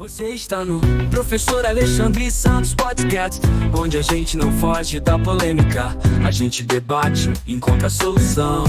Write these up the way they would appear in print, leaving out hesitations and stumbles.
Você está no Professor Alexandre Santos Podcast, onde a gente não foge da polêmica, a gente debate, encontra a solução.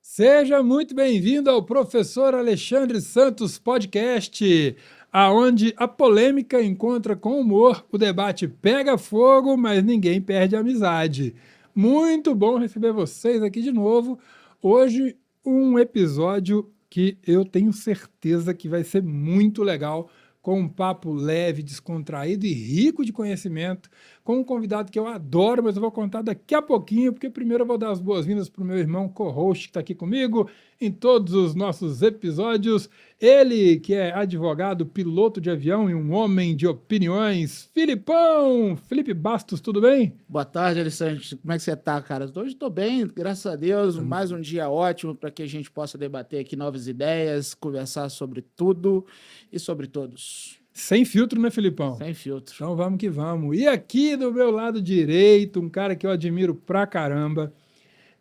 Seja muito bem-vindo ao Professor Alexandre Santos Podcast, aonde a polêmica encontra com humor, o debate pega fogo, mas ninguém perde a amizade. Muito bom receber vocês aqui de novo. Hoje, um episódio que eu tenho certeza que vai ser muito legal, com um papo leve, descontraído e rico de conhecimento, com um convidado que eu adoro, mas eu vou contar daqui a pouquinho, porque primeiro eu vou dar as boas-vindas para o meu irmão co-host que está aqui comigo em todos os nossos episódios. Ele, que é advogado, piloto de avião e um homem de opiniões, Filipão! Felipe Bastos, tudo bem? Boa tarde, Alexandre. Como é que você tá, cara? Hoje estou bem, graças a Deus. Mais um dia ótimo para que a gente possa debater aqui novas ideias, conversar sobre tudo e sobre todos. Sem filtro, né, Filipão? Sem filtro. Então vamos que vamos. E aqui do meu lado direito, um cara que eu admiro pra caramba,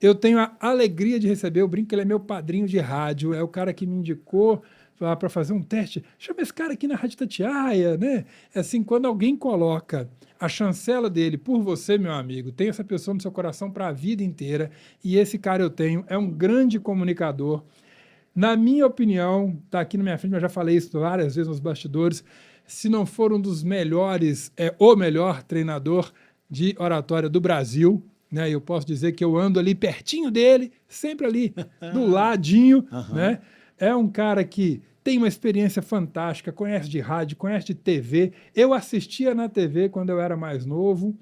eu tenho a alegria de receber, eu brinco que ele é meu padrinho de rádio, é o cara que me indicou para fazer um teste. Chama esse cara aqui na Rádio Itatiaia, né? É assim, quando alguém coloca a chancela dele por você, meu amigo, tem essa pessoa no seu coração para a vida inteira, e esse cara eu tenho, é um grande comunicador. Na minha opinião, tá aqui na minha frente, eu já falei isso várias vezes nos bastidores, se não for um dos melhores, é o melhor treinador de oratória do Brasil, né? Eu posso dizer que eu ando ali pertinho dele, sempre ali do ladinho, né? É um cara que tem uma experiência fantástica, conhece de rádio, conhece de TV. Eu assistia na TV quando eu era mais novo,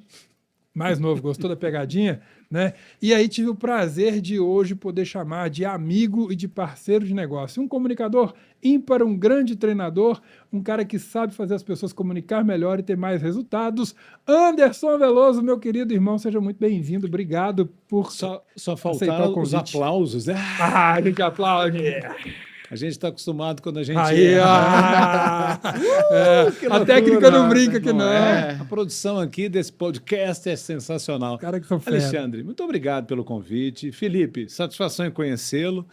gostou da pegadinha, né? E aí tive o prazer de hoje poder chamar de amigo e de parceiro de negócio. Um comunicador ímpar, um grande treinador, um cara que sabe fazer as pessoas comunicar melhor e ter mais resultados. Anderson Veloso, meu querido irmão, seja muito bem-vindo. Obrigado por Só aceitar faltaram o os convite. aplausos, né? Ah, a gente aplaude. A gente está acostumado quando a gente... Aí, que a loucura, técnica não brinca que não. A produção aqui desse podcast é sensacional. Cara que são fera. Alexandre, muito obrigado pelo convite. Felipe, satisfação em conhecê-lo.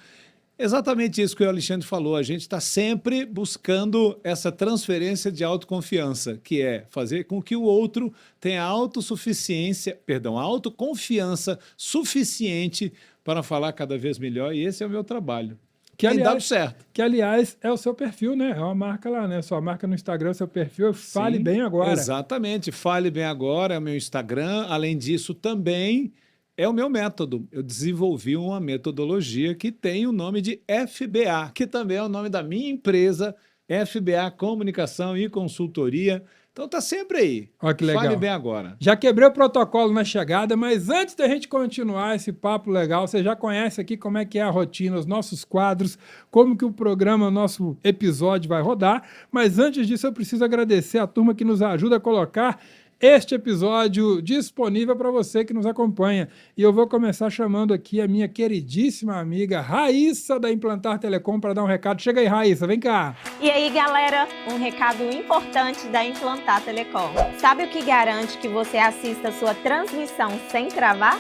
Exatamente isso que o Alexandre falou. A gente está sempre buscando essa transferência de autoconfiança, que é fazer com que o outro tenha autoconfiança suficiente para falar cada vez melhor. E esse é o meu trabalho. Tem dado certo. Que, aliás, é o seu perfil, né? É uma marca lá, né? Sua marca no Instagram, seu perfil é Fale Sim, Bem Agora. Exatamente. Fale Bem Agora é o meu Instagram. Além disso, também é o meu método. Eu desenvolvi uma metodologia que tem o nome de FBA, que também é o nome da minha empresa, FBA Comunicação e Consultoria. Então tá sempre aí. Olha que legal. Fale Bem Agora. Já quebrei o protocolo na chegada, mas antes da gente continuar esse papo legal, você já conhece aqui como é que é a rotina, os nossos quadros, como que o programa, o nosso episódio vai rodar. Mas antes disso, eu preciso agradecer a turma que nos ajuda a colocar este episódio disponível para você que nos acompanha. E eu vou começar chamando aqui a minha queridíssima amiga Raíssa da Implantar Telecom para dar um recado. Chega aí, Raíssa, vem cá. E aí, galera, um recado importante da Implantar Telecom. Sabe o que garante que você assista a sua transmissão sem travar?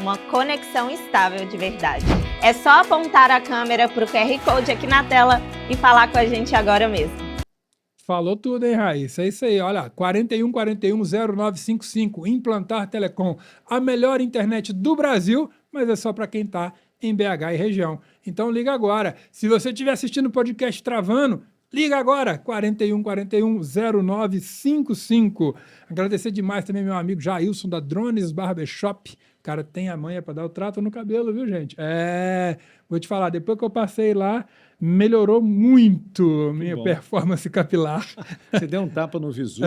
Uma conexão estável de verdade. É só apontar a câmera para o QR Code aqui na tela e falar com a gente agora mesmo. Falou tudo, hein, Raíssa? É isso aí, olha, 4141-0955, Implantar Telecom, a melhor internet do Brasil, mas é só para quem está em BH e região. Então liga agora. Se você estiver assistindo o podcast travando, liga agora, 4141-0955. Agradecer demais também meu amigo Jailson da Drones Barbershop. O cara tem a manha para dar o trato no cabelo, viu, gente? Vou te falar, depois que eu passei lá, melhorou muito minha performance capilar. Você deu um tapa no visu?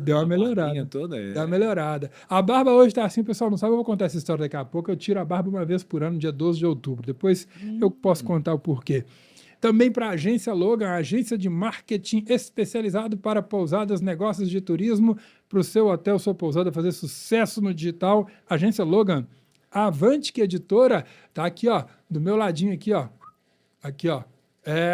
Deu uma melhorada. Deu uma melhorada. A barba hoje tá assim, o pessoal não sabe, eu vou contar essa história daqui a pouco. Eu tiro a barba uma vez por ano, dia 12 de outubro. Depois eu posso contar o porquê. Também para a Agência Logan, a agência de marketing especializado para pousadas, negócios de turismo, para o seu hotel, sua pousada fazer sucesso no digital. Agência Logan, a Avantic Editora, tá aqui, ó, do meu ladinho aqui, ó. Aqui, ó.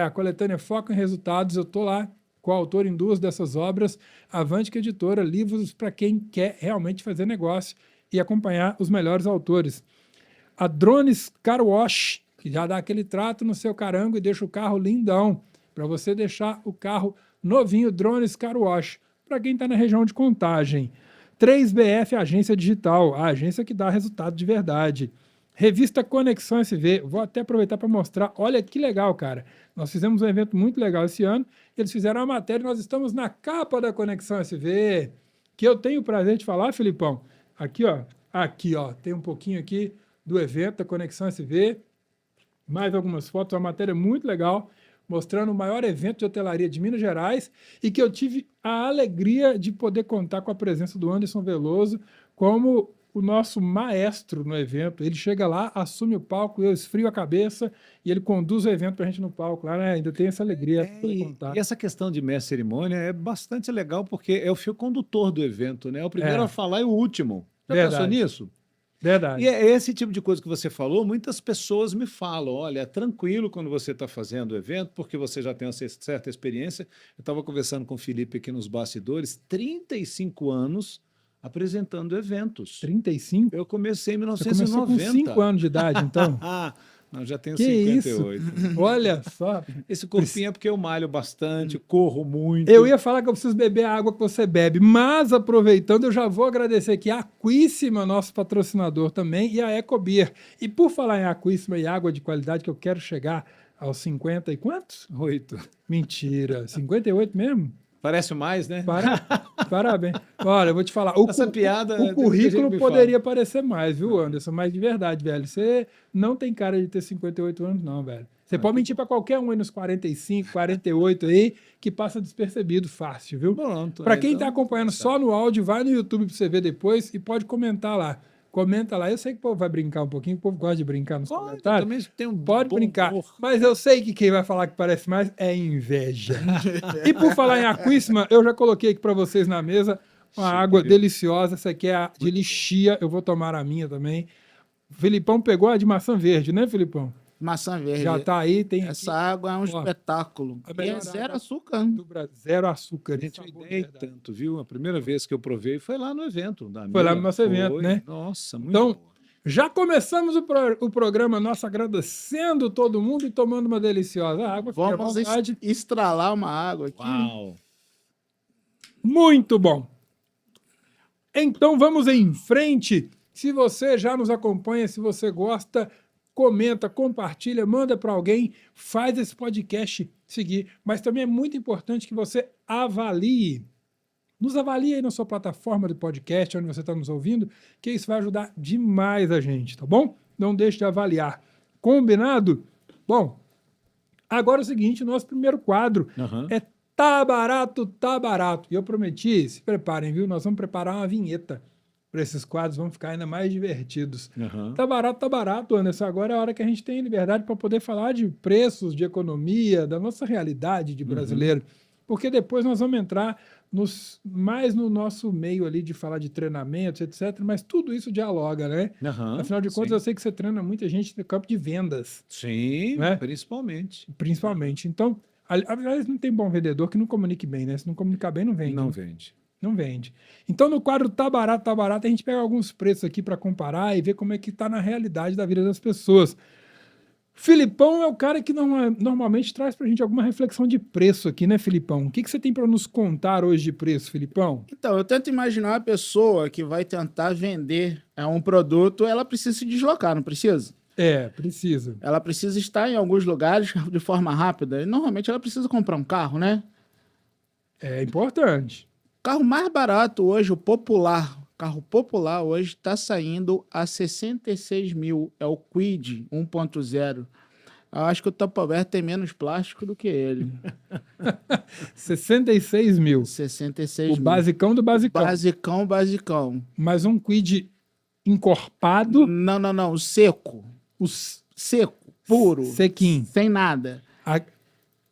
A coletânea Foco em Resultados, eu tô lá coautor em 2 dessas obras. Avantic Editora, livros para quem quer realmente fazer negócio e acompanhar os melhores autores. a Drones Car Wash, que já dá aquele trato no seu carango e deixa o carro lindão, para você deixar o carro novinho. Drones Car Wash, para quem está na região de Contagem. 3BF Agência Digital, a agência que dá resultado de verdade. Revista Conexão SV, vou até aproveitar para mostrar, olha que legal, cara. Nós fizemos um evento muito legal esse ano, eles fizeram uma matéria, nós estamos na capa da Conexão SV, que eu tenho o prazer de falar, Filipão. Aqui, ó, tem um pouquinho aqui do evento da Conexão SV, mais algumas fotos, uma matéria muito legal, mostrando o maior evento de hotelaria de Minas Gerais e que eu tive a alegria de poder contar com a presença do Anderson Veloso como o nosso maestro no evento. Ele chega lá, assume o palco, eu esfrio a cabeça e ele conduz o evento para a gente no palco. Lá, né? Ainda tem essa alegria de poder contar. E essa questão de mestre cerimônia é bastante legal porque é o fio condutor do evento, né? É o primeiro a falar e o último. Já pensou nisso? Verdade. E é esse tipo de coisa que você falou, muitas pessoas me falam, olha, é tranquilo quando você está fazendo o evento, porque você já tem uma certa experiência. Eu estava conversando com o Felipe aqui nos bastidores, 35 anos apresentando eventos. 35? Eu comecei em Você 1990. começou com 5 anos de idade, então? Não, já tenho Que 58. isso? Olha só. Esse corpinho é porque eu malho bastante, corro muito. Eu ia falar que eu preciso beber a água que você bebe, mas aproveitando, eu já vou agradecer aqui a Aquíssima, nosso patrocinador também, e a Ecobeer. E por falar em Aquíssima e água de qualidade, que eu quero chegar aos 50 e quantos? 8. Mentira, 58 mesmo? Parece mais, né? Parabéns. Olha, eu vou te falar, Essa piada, o tem muita currículo gente me poderia parecer mais, viu, Anderson? Mas de verdade, velho, você não tem cara de ter 58 anos, não, velho. Você pode mentir para qualquer um aí nos 45, 48 aí, que passa despercebido fácil, viu? Pronto. Para quem então, está acompanhando só no áudio, vai no YouTube para você ver depois e pode comentar lá. Comenta lá. Eu sei que o povo vai brincar um pouquinho, o povo gosta de brincar nos comentários. Também tem um Pode bom brincar. humor. Mas eu sei que quem vai falar que parece mais é inveja. E por falar em Aquíssima, eu já coloquei aqui para vocês na mesa uma água deliciosa. Essa aqui é a de lixia. Eu vou tomar a minha também. O Filipão pegou a de maçã verde, né, Filipão? Maçã verde. Já tá aí, tem Essa aqui, água é um espetáculo. a E melhor é zero água açúcar. do Brasil, zero açúcar. Gente, eu Sabor de dei verdade. tanto, viu? A primeira vez que eu provei foi lá no evento. Foi lá no nosso evento, né? Nossa, muito Então, bom. já começamos o programa nosso agradecendo todo mundo e tomando uma deliciosa água. Fique à Vamos vontade. estralar uma água aqui. Uau. Muito bom. Então vamos em frente. Se você já nos acompanha, se você gosta, comenta, compartilha, manda para alguém, faz esse podcast seguir. Mas também é muito importante que você avalie. Nos avalie aí na sua plataforma de podcast, onde você está nos ouvindo, que isso vai ajudar demais a gente, tá bom? Não deixe de avaliar. Combinado? Bom, agora é o seguinte, nosso primeiro quadro é Tá Barato, Tá Barato. E eu prometi, se preparem, viu? Nós vamos preparar uma vinheta para esses quadros, vão ficar ainda mais divertidos. Tá barato, Anderson. Agora é a hora que a gente tem liberdade para poder falar de preços, de economia, da nossa realidade de brasileiro. Porque depois nós vamos entrar mais no nosso meio ali de falar de treinamentos, etc. Mas tudo isso dialoga, né? Afinal de contas, eu sei que você treina muita gente no campo de vendas. Sim, né? principalmente. Principalmente. Então, aliás, não tem bom vendedor que não comunique bem, né? Se não comunicar bem, não vende. Não né? vende. Não vende. Então, no quadro Tá Barato, a gente pega alguns preços aqui para comparar e ver como é que está na realidade da vida das pessoas. Filipão é o cara que normalmente traz para a gente alguma reflexão de preço aqui, né, Filipão? O que você tem para nos contar hoje de preço, Filipão? Então, eu tento imaginar uma pessoa que vai tentar vender um produto, ela precisa se deslocar, não precisa? Precisa. Ela precisa estar em alguns lugares de forma rápida. E normalmente ela precisa comprar um carro, né? É importante. O carro mais barato hoje, carro popular hoje está saindo a 66 mil. É o Kwid 1.0. Eu acho que o Tupperware tem menos plástico do que ele. 66 mil. 66 O mil. basicão do basicão. Basicão. Mas um Kwid encorpado. Não. Seco. Seco. Puro. Sequinho. Sem nada.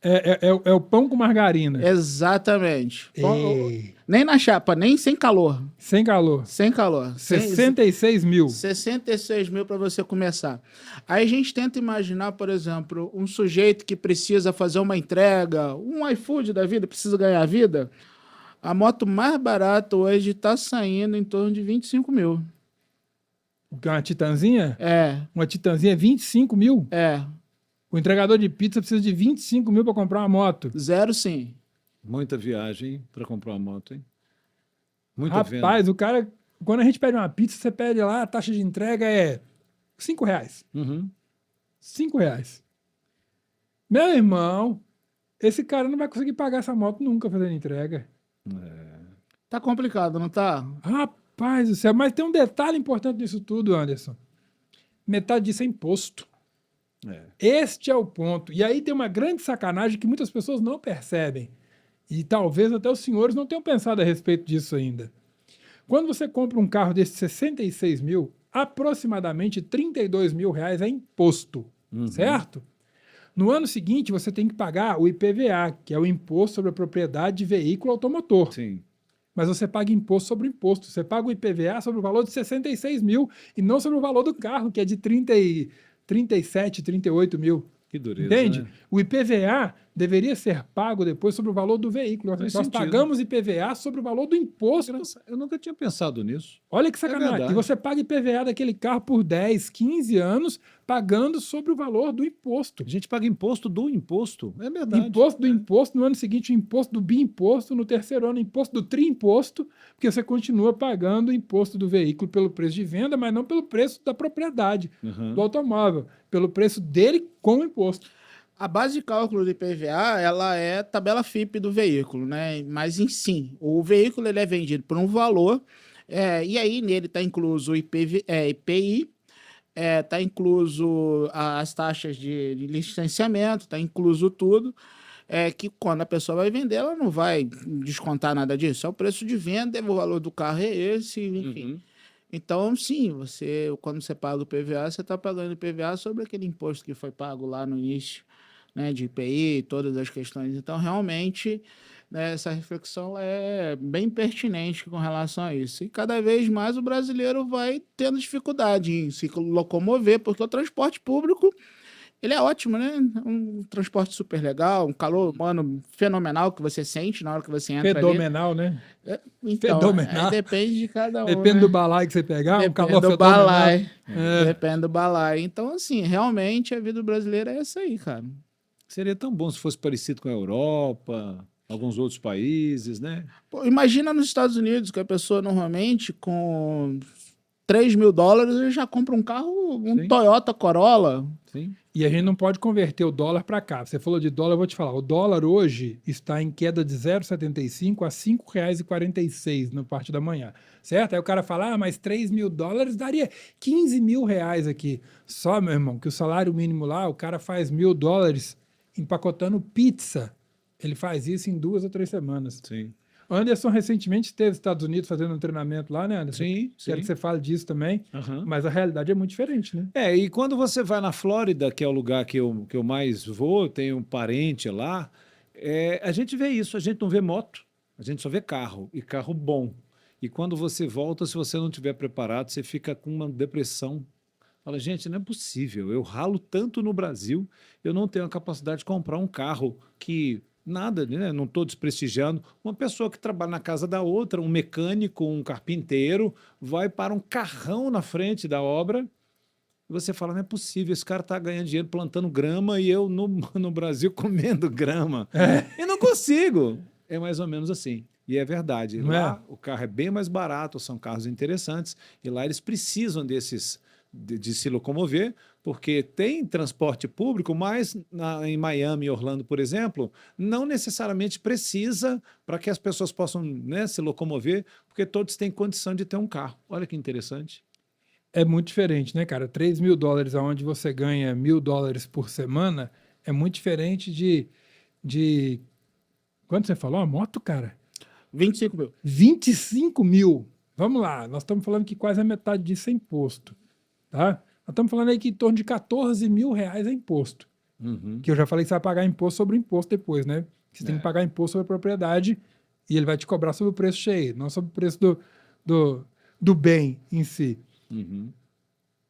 É o pão com margarina. Exatamente. Ei. Nem na chapa, nem sem calor. Sem calor. Sem calor. 66 mil. 66 mil para você começar. Aí a gente tenta imaginar, por exemplo, um sujeito que precisa fazer uma entrega, um iFood da vida, precisa ganhar vida. A moto mais barata hoje está saindo em torno de 25 mil. Uma Titanzinha? É, Uma Titanzinha é 25 mil? é. O entregador de pizza precisa de 25 mil para comprar uma moto. Zero sim. Muita viagem para comprar uma moto, hein? Muita venda. Rapaz, o cara... Quando a gente pede uma pizza, você pede lá, a taxa de entrega é R$5. Uhum. R$5. Meu irmão, esse cara não vai conseguir pagar essa moto nunca fazendo entrega. Tá complicado, não tá? Rapaz do céu, mas tem um detalhe importante nisso tudo, Anderson. Metade disso é imposto. É. Este é o ponto. E aí tem uma grande sacanagem que muitas pessoas não percebem. E talvez até os senhores não tenham pensado a respeito disso ainda. Quando você compra um carro desse 66 mil, aproximadamente 32 mil reais é imposto, certo? No ano seguinte, você tem que pagar o IPVA, que é o Imposto sobre a Propriedade de Veículo Automotor. Sim. Mas você paga imposto sobre imposto. Você paga o IPVA sobre o valor de 66 mil e não sobre o valor do carro, que é de 37, 38 mil. Que dureza, Entende? né? O IPVA deveria ser pago depois sobre o valor do veículo. Faz Nós sentido. pagamos IPVA sobre o valor do imposto. Eu nunca tinha pensado nisso. Olha que sacanagem. verdade. E você paga IPVA daquele carro por 10, 15 anos, pagando sobre o valor do imposto. A gente paga imposto do imposto. É verdade. Imposto do imposto, no ano seguinte, o imposto do biimposto, no terceiro ano, o imposto do triimposto, porque você continua pagando o imposto do veículo pelo preço de venda, mas não pelo preço da propriedade do automóvel, pelo preço dele com o imposto. A base de cálculo do IPVA, ela é tabela FIPE do veículo, né? Mas em si, o veículo ele é vendido por um valor, e aí nele está incluso o IPI, está incluso as taxas de licenciamento, está incluso tudo, que quando a pessoa vai vender, ela não vai descontar nada disso. É o preço de venda, o valor do carro é esse, enfim. Então, sim, quando você paga o PVA, você está pagando o PVA sobre aquele imposto que foi pago lá no início, né, de IPI, todas as questões. Então, realmente, né, essa reflexão é bem pertinente com relação a isso. E cada vez mais o brasileiro vai tendo dificuldade em se locomover, porque o transporte público ele é ótimo, né? Um transporte super legal, um calor humano fenomenal que você sente na hora que você entra ali. Fenomenal, né? Então, Fenomenal. aí depende de cada um, Depende né? do balaio que você pegar, um Depende calor do fenomenal. balai. É. Depende do balai. Então, assim, realmente a vida brasileira é essa aí, cara. Seria tão bom se fosse parecido com a Europa, alguns outros países, né? Pô, imagina nos Estados Unidos que a pessoa normalmente com $3.000 ele já compra um carro, um Sim. Toyota Corolla. Sim. E a gente não pode converter o dólar para cá. Você falou de dólar, eu vou te falar. O dólar hoje está em queda de 0,75 a R$ 5,46 na parte da manhã, certo? Aí o cara fala, mas $3.000 daria 15 mil reais aqui. Só, meu irmão, que o salário mínimo lá, o cara faz $1.000 empacotando pizza. Ele faz isso em 2 ou 3 semanas. Sim. O Anderson recentemente esteve nos Estados Unidos fazendo um treinamento lá, né, Anderson? Sim, Quero sim. que você fale disso também. Aham. Mas a realidade é muito diferente, né? E quando você vai na Flórida, que é o lugar que eu mais vou, eu tenho um parente lá, a gente vê isso, a gente não vê moto, a gente só vê carro, e carro bom. E quando você volta, se você não estiver preparado, você fica com uma depressão. Fala, gente, não é possível, eu ralo tanto no Brasil, eu não tenho a capacidade de comprar um carro que... Nada, né? Não estou desprestigiando. Uma pessoa que trabalha na casa da outra, um mecânico, um carpinteiro, vai para um carrão na frente da obra e você fala, não é possível, esse cara está ganhando dinheiro plantando grama e eu no Brasil comendo grama. E não consigo. É mais ou menos assim. E é verdade. Não Lá é? o carro é bem mais barato, são carros interessantes e lá eles precisam desses... De se locomover, porque tem transporte público, mas em Miami e Orlando, por exemplo, não necessariamente precisa para que as pessoas possam, né, se locomover, porque todos têm condição de ter um carro. Olha que interessante. É muito diferente, né, cara? $3.000, onde você ganha $1.000 por semana, é muito diferente de... Quanto você falou? A moto, cara? 25 mil. 25 mil. Vamos lá, nós estamos falando que quase a metade disso é imposto. Tá? Nós estamos falando aí que em torno de 14 mil reais é imposto. Que eu já falei que você vai pagar imposto sobre imposto depois, né? Que você tem que pagar imposto sobre a propriedade e ele vai te cobrar sobre o preço cheio, não sobre o preço do bem em si.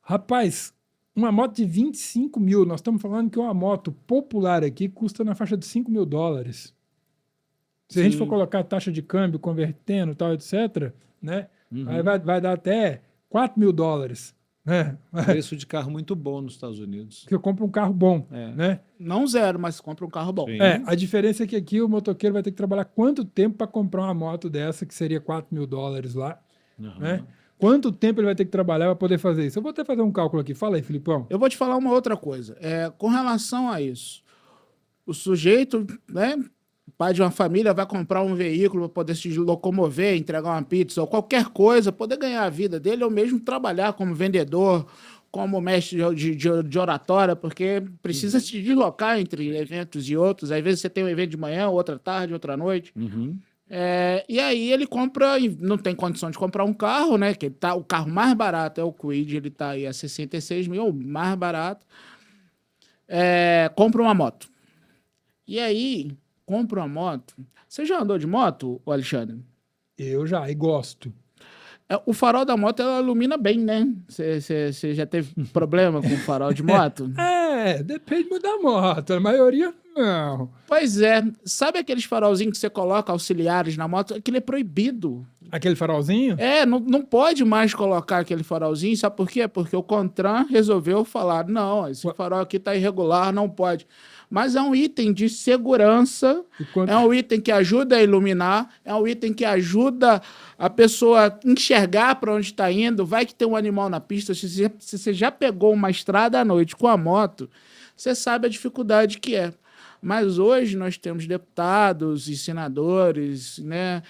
Rapaz, uma moto de 25 mil, nós estamos falando que uma moto popular aqui custa na faixa de $5.000. Se a gente for colocar a taxa de câmbio, convertendo, tal, etc., né? Aí vai dar até $4.000 né? Preço de carro muito bom nos Estados Unidos. Que eu compro um carro bom, É. né? Não zero, mas compra um carro bom. Sim. A diferença é que aqui o motoqueiro vai ter que trabalhar quanto tempo para comprar uma moto dessa, que seria $4.000 lá, Aham. né? Quanto tempo ele vai ter que trabalhar para poder fazer isso? Eu vou até fazer um cálculo aqui. Fala aí, Filipão. Eu vou te falar uma outra coisa. Com relação a isso, o sujeito, né, pai de uma família, vai comprar um veículo para poder se locomover, entregar uma pizza ou qualquer coisa, poder ganhar a vida dele, ou mesmo trabalhar como vendedor, como mestre de oratória, porque precisa se deslocar entre eventos e outros. Às vezes você tem um evento de manhã, outra tarde, outra noite. Uhum. E aí ele compra, e não tem condição de comprar um carro, né? Que o carro mais barato é o Kwid, ele tá aí a 66 mil, o mais barato. Compra uma moto. E aí, compra uma moto. Você já andou de moto, Alexandre? Eu já, e gosto. O farol da moto, ela ilumina bem, né? Você já teve problema com o farol de moto? Depende muito da moto. A maioria, não. Pois é. Sabe aqueles farolzinhos que você coloca auxiliares na moto? Aquilo é proibido. Aquele farolzinho? Não pode mais colocar aquele farolzinho. Sabe por quê? Porque o CONTRAN resolveu falar, não, esse farol aqui tá irregular, não pode. Mas é um item de segurança, é um item que ajuda a iluminar, é um item que ajuda a pessoa a enxergar para onde está indo. Vai que tem um animal na pista. Se você já pegou uma estrada à noite com a moto, você sabe a dificuldade que é. Mas hoje nós temos deputados e senadores, né,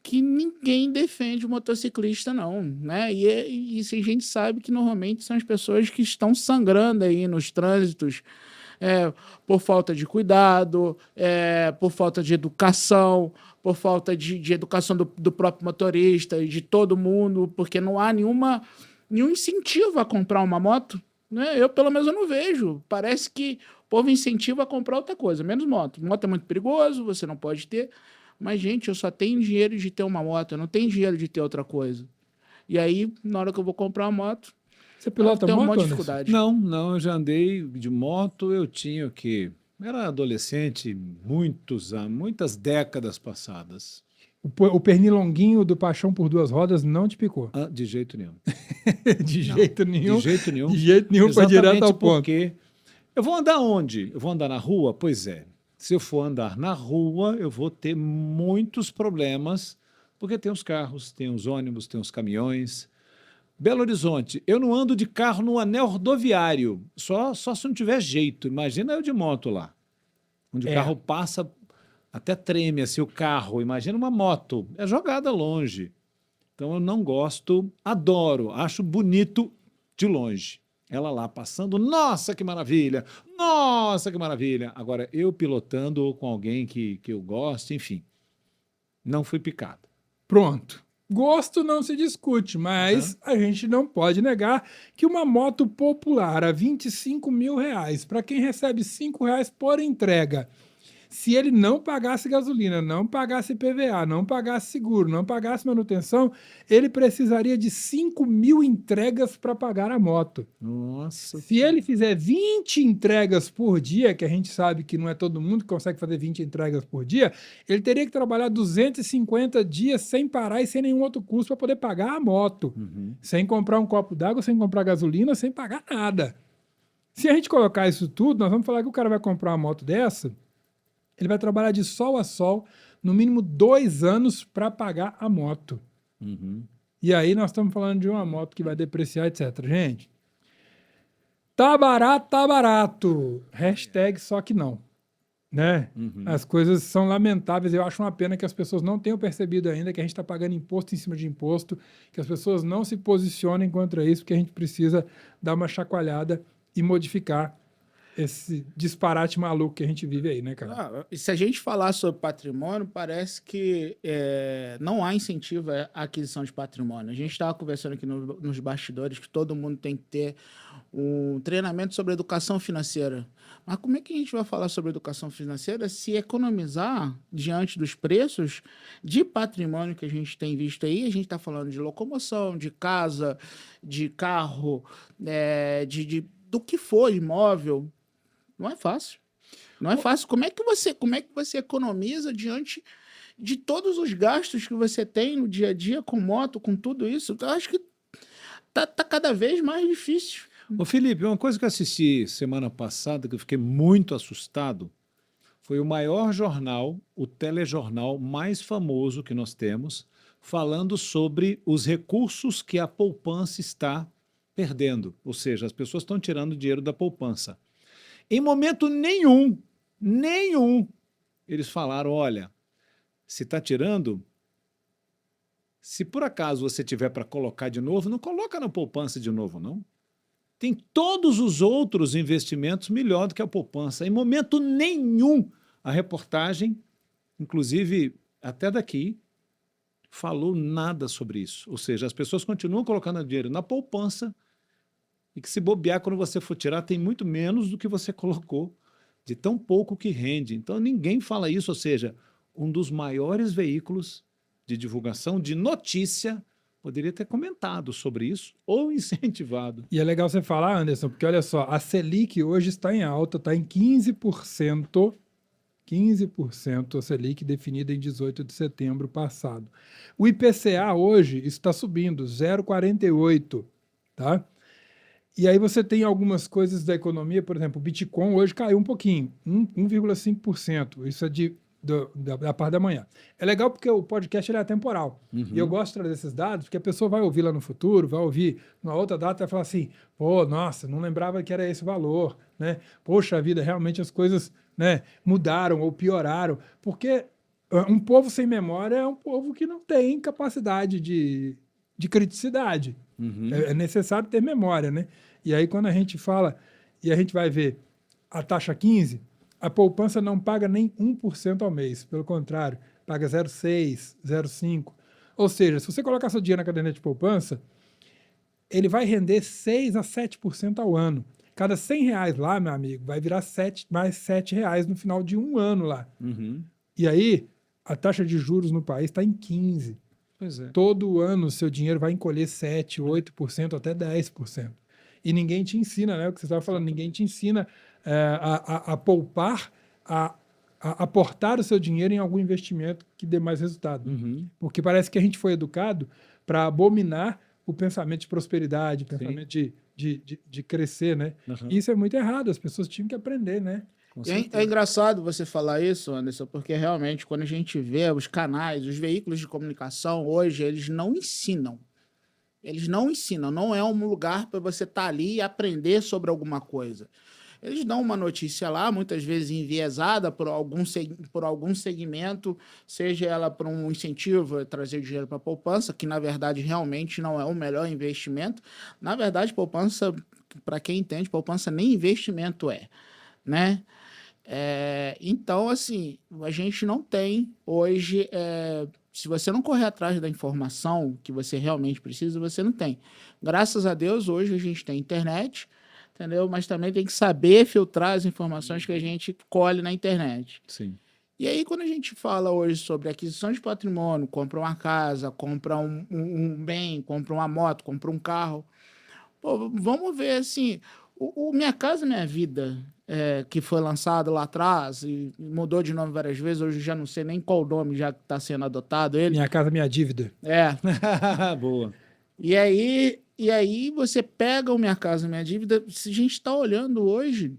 que ninguém defende o motociclista, não, né? E a gente sabe que normalmente são as pessoas que estão sangrando aí nos trânsitos, por falta de cuidado, por falta de educação, por falta de educação do próprio motorista e de todo mundo, porque não há nenhum incentivo a comprar uma moto, né? Eu, pelo menos, eu não vejo. Parece que o povo incentiva a comprar outra coisa, menos moto. Moto é muito perigoso, você não pode ter. Mas, gente, eu só tenho dinheiro de ter uma moto, eu não tenho dinheiro de ter outra coisa. E aí, na hora que eu vou comprar uma moto, você pilota tem moto, uma Anderson? dificuldade. Não, eu já andei de moto, eu tinha que... Era adolescente, muitas décadas passadas. O pernilonguinho do Paixão por Duas Rodas não te picou? De jeito nenhum. De jeito nenhum. De jeito nenhum. De jeito nenhum, foi direto ao ponto. Porque eu vou andar onde? Eu vou andar na rua? Pois é. Se eu for andar na rua, eu vou ter muitos problemas, porque tem os carros, tem os ônibus, tem os caminhões. Belo Horizonte, eu não ando de carro no anel rodoviário, só se não tiver jeito. Imagina eu de moto lá, onde o carro passa, até treme assim o carro. Imagina uma moto, é jogada longe. Então eu não gosto, adoro, acho bonito de longe. Ela lá passando, nossa, que maravilha! Nossa, que maravilha! Agora, eu pilotando ou com alguém que eu gosto, enfim, não fui picado. Pronto. Gosto não se discute, mas a gente não pode negar que uma moto popular a R$25 mil, para quem recebe R$5 por entrega, se ele não pagasse gasolina, não pagasse PVA, não pagasse seguro, não pagasse manutenção, ele precisaria de 5 mil entregas para pagar a moto. Nossa. Se ele fizer 20 entregas por dia, que a gente sabe que não é todo mundo que consegue fazer 20 entregas por dia, ele teria que trabalhar 250 dias sem parar e sem nenhum outro custo para poder pagar a moto. Sem comprar um copo d'água, sem comprar gasolina, sem pagar nada. Se a gente colocar isso tudo, nós vamos falar que o cara vai comprar uma moto dessa, ele vai trabalhar de sol a sol, no mínimo 2 anos para pagar a moto. E aí nós estamos falando de uma moto que vai depreciar, etc. Gente, tá barato. Hashtag só que não. Né? As coisas são lamentáveis. Eu acho uma pena que as pessoas não tenham percebido ainda que a gente está pagando imposto em cima de imposto, que as pessoas não se posicionem contra isso, porque a gente precisa dar uma chacoalhada e modificar esse disparate maluco que a gente vive aí, né, cara? E se a gente falar sobre patrimônio, parece que não há incentivo à aquisição de patrimônio. A gente estava conversando aqui nos bastidores que todo mundo tem que ter um treinamento sobre educação financeira. Mas como é que a gente vai falar sobre educação financeira se economizar diante dos preços de patrimônio que a gente tem visto aí? A gente está falando de locomoção, de casa, de carro, do que for, imóvel. Não é fácil. Não é fácil. Como é que você economiza diante de todos os gastos que você tem no dia a dia com moto, com tudo isso? Eu acho que tá cada vez mais difícil. Ô Felipe, uma coisa que eu assisti semana passada, que eu fiquei muito assustado, foi o maior jornal, o telejornal mais famoso que nós temos, falando sobre os recursos que a poupança está perdendo. Ou seja, as pessoas estão tirando dinheiro da poupança. Em momento nenhum, eles falaram, olha, se está tirando, se por acaso você tiver para colocar de novo, não coloca na poupança de novo, não. Tem todos os outros investimentos melhor do que a poupança. Em momento nenhum, a reportagem, inclusive até daqui, falou nada sobre isso. Ou seja, as pessoas continuam colocando dinheiro na poupança e que se bobear, quando você for tirar, tem muito menos do que você colocou, de tão pouco que rende. Então, ninguém fala isso. Ou seja, um dos maiores veículos de divulgação, de notícia, poderia ter comentado sobre isso ou incentivado. E é legal você falar, Anderson, porque olha só, a Selic hoje está em alta, está em 15%, 15% a Selic definida em 18 de setembro passado. O IPCA hoje está subindo, 0,48%, tá? E aí você tem algumas coisas da economia, por exemplo, o Bitcoin hoje caiu um pouquinho, 1,5%, isso é da parte da manhã. É legal porque o podcast ele é atemporal. E eu gosto de trazer esses dados porque a pessoa vai ouvir lá no futuro, vai ouvir numa outra data e vai falar assim, pô, nossa, não lembrava que era esse o valor, né? Poxa vida, realmente as coisas, né, mudaram ou pioraram. Porque um povo sem memória é um povo que não tem capacidade de criticidade. É necessário ter memória, né? E aí quando a gente fala, e a gente vai ver a taxa 15%, a poupança não paga nem 1% ao mês. Pelo contrário, paga 0,6%, 0,5%. Ou seja, se você colocar seu dinheiro na caderneta de poupança, ele vai render 6% a 7% ao ano. Cada R$100 lá, meu amigo, vai virar mais R$7 no final de um ano lá. E aí, a taxa de juros no país está em 15%. Pois é. Todo ano o seu dinheiro vai encolher 7%, 8%, até 10%. E ninguém te ensina, né? O que você estava falando, ninguém te ensina a poupar, a aportar o seu dinheiro em algum investimento que dê mais resultado. Porque parece que a gente foi educado para abominar o pensamento de prosperidade, o pensamento de crescer, né? E isso é muito errado, as pessoas tinham que aprender, né? É engraçado você falar isso, Anderson, porque realmente quando a gente vê os canais, os veículos de comunicação hoje, eles não ensinam. Eles não ensinam, não é um lugar para você estar ali e aprender sobre alguma coisa. Eles dão uma notícia lá, muitas vezes enviesada por algum segmento, seja ela por um incentivo a trazer dinheiro para a poupança, que na verdade realmente não é o melhor investimento. Na verdade, poupança, para quem entende, poupança nem investimento é, né? Então, assim, a gente não tem hoje... se você não correr atrás da informação que você realmente precisa, você não tem. Graças a Deus, hoje a gente tem internet, entendeu? Mas também tem que saber filtrar as informações que a gente colhe na internet. Sim. E aí, quando a gente fala hoje sobre aquisição de patrimônio, compra uma casa, compra um bem, compra uma moto, compra um carro, pô, vamos ver, assim, o Minha Casa Minha Vida, que foi lançado lá atrás e mudou de nome várias vezes, hoje eu já não sei nem qual nome já está sendo adotado ele. Minha Casa Minha Dívida. Boa. E aí você pega o Minha Casa Minha Dívida, se a gente está olhando hoje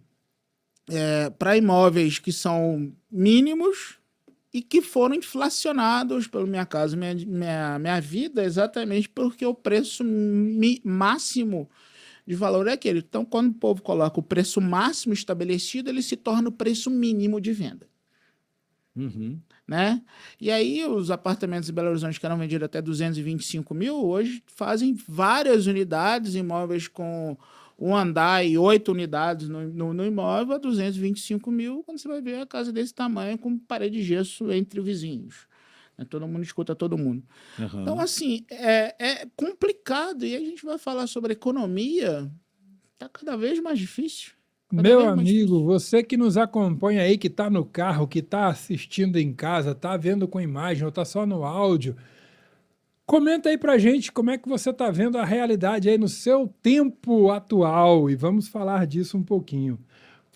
para imóveis que são mínimos e que foram inflacionados pelo Minha Casa Minha Vida exatamente porque o preço máximo de valor é aquele. Então, quando o povo coloca o preço máximo estabelecido, ele se torna o preço mínimo de venda. Né? E aí, os apartamentos em Belo Horizonte que eram vendidos até 225 mil, hoje fazem várias unidades, imóveis com um andar e 8 unidades no imóvel, a 225 mil, quando você vai ver a casa desse tamanho, com parede de gesso entre vizinhos. Todo mundo escuta todo mundo. Então, assim, é complicado. E a gente vai falar sobre economia, está cada vez mais difícil. Meu amigo, você que nos acompanha aí, que está no carro, que está assistindo em casa, está vendo com imagem ou está só no áudio, comenta aí pra gente como é que você está vendo a realidade aí no seu tempo atual e vamos falar disso um pouquinho.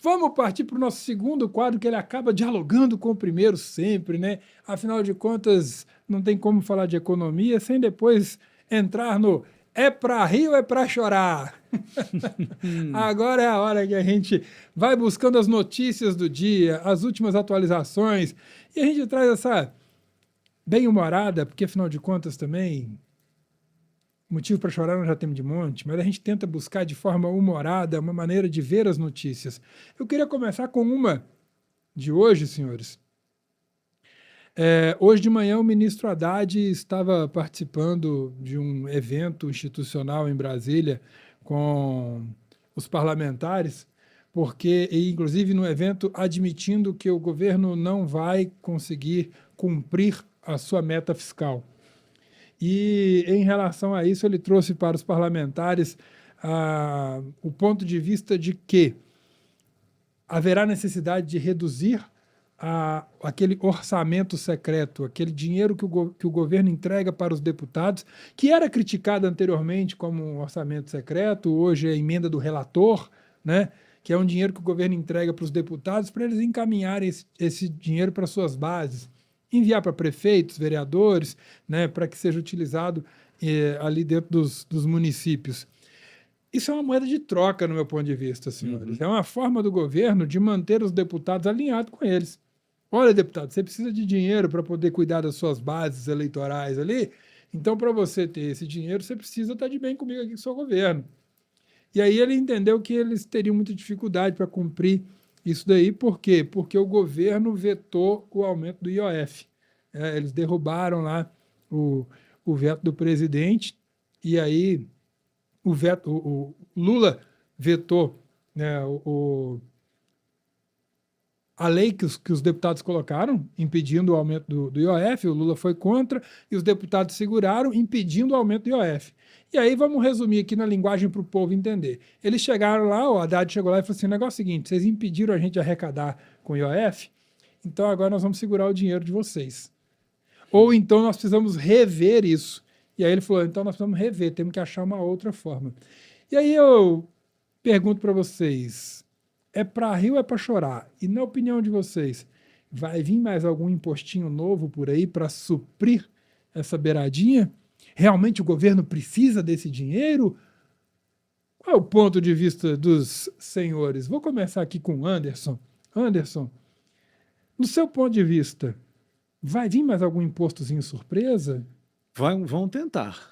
Vamos partir para o nosso segundo quadro, que ele acaba dialogando com o primeiro sempre, né? Afinal de contas, não tem como falar de economia sem depois entrar no É para rir ou é para chorar? Agora é a hora que a gente vai buscando as notícias do dia, as últimas atualizações, e a gente traz essa bem-humorada, porque afinal de contas também, motivo para chorar nós já temos de monte, mas a gente tenta buscar de forma humorada uma maneira de ver as notícias. Eu queria começar com uma de hoje, senhores. Hoje de manhã o ministro Haddad estava participando de um evento institucional em Brasília com os parlamentares, porque, e inclusive no evento, admitindo que o governo não vai conseguir cumprir a sua meta fiscal. E em relação a isso, ele trouxe para os parlamentares o ponto de vista de que haverá necessidade de reduzir aquele orçamento secreto, aquele dinheiro que o governo entrega para os deputados, que era criticado anteriormente como um orçamento secreto, hoje é a emenda do relator, né? Que é um dinheiro que o governo entrega para os deputados para eles encaminharem esse dinheiro para suas bases, enviar para prefeitos, vereadores, né? Para que seja utilizado ali dentro dos municípios. Isso é uma moeda de troca, no meu ponto de vista, senhores. É uma forma do governo de manter os deputados alinhados com eles. Olha, deputado, você precisa de dinheiro para poder cuidar das suas bases eleitorais ali, então, para você ter esse dinheiro, você precisa estar de bem comigo aqui com o seu governo. E aí ele entendeu que eles teriam muita dificuldade para cumprir isso daí. Por quê? Porque o governo vetou o aumento do IOF. Eles derrubaram lá o veto do presidente, e aí o Lula vetou, né, a lei que os deputados colocaram, impedindo o aumento do IOF, o Lula foi contra, e os deputados seguraram, impedindo o aumento do IOF. E aí vamos resumir aqui na linguagem para o povo entender. Eles chegaram lá, o Haddad chegou lá e falou assim, o negócio é o seguinte, vocês impediram a gente de arrecadar com o IOF, então agora nós vamos segurar o dinheiro de vocês. Ou então nós precisamos rever isso. E aí ele falou, então nós precisamos rever, temos que achar uma outra forma. E aí eu pergunto para vocês, é para rir ou é para chorar? E na opinião de vocês, vai vir mais algum impostinho novo por aí para suprir essa beiradinha? Realmente o governo precisa desse dinheiro? Qual é o ponto de vista dos senhores? Vou começar aqui com o Anderson. Anderson, no seu ponto de vista, vai vir mais algum impostozinho surpresa? Vão tentar.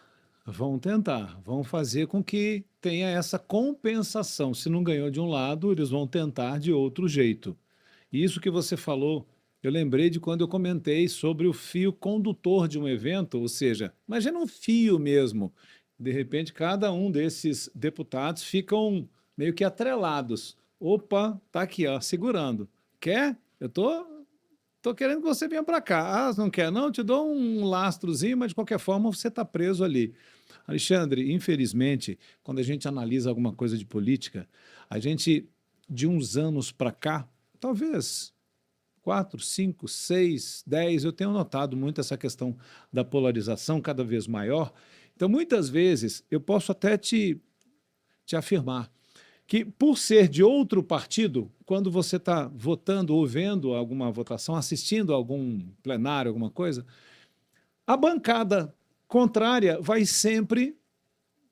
Vão fazer com que tenha essa compensação. Se não ganhou de um lado, eles vão tentar de outro jeito. E isso que você falou, eu lembrei de quando eu comentei sobre o fio condutor de um evento, ou seja, imagina um fio mesmo. De repente, cada um desses deputados ficam meio que atrelados. Opa, tá aqui, ó, segurando. Quer? Eu tô querendo que você venha para cá. Ah, não quer? Não, te dou um lastrozinho, mas de qualquer forma você está preso ali. Alexandre, infelizmente, quando a gente analisa alguma coisa de política, a gente, de uns anos para cá, talvez 4, 5, 6, 10, eu tenho notado muito essa questão da polarização cada vez maior. Então, muitas vezes, eu posso até te afirmar que, por ser de outro partido, quando você está votando ou vendo alguma votação, assistindo a algum plenário, alguma coisa, a bancada contrária vai sempre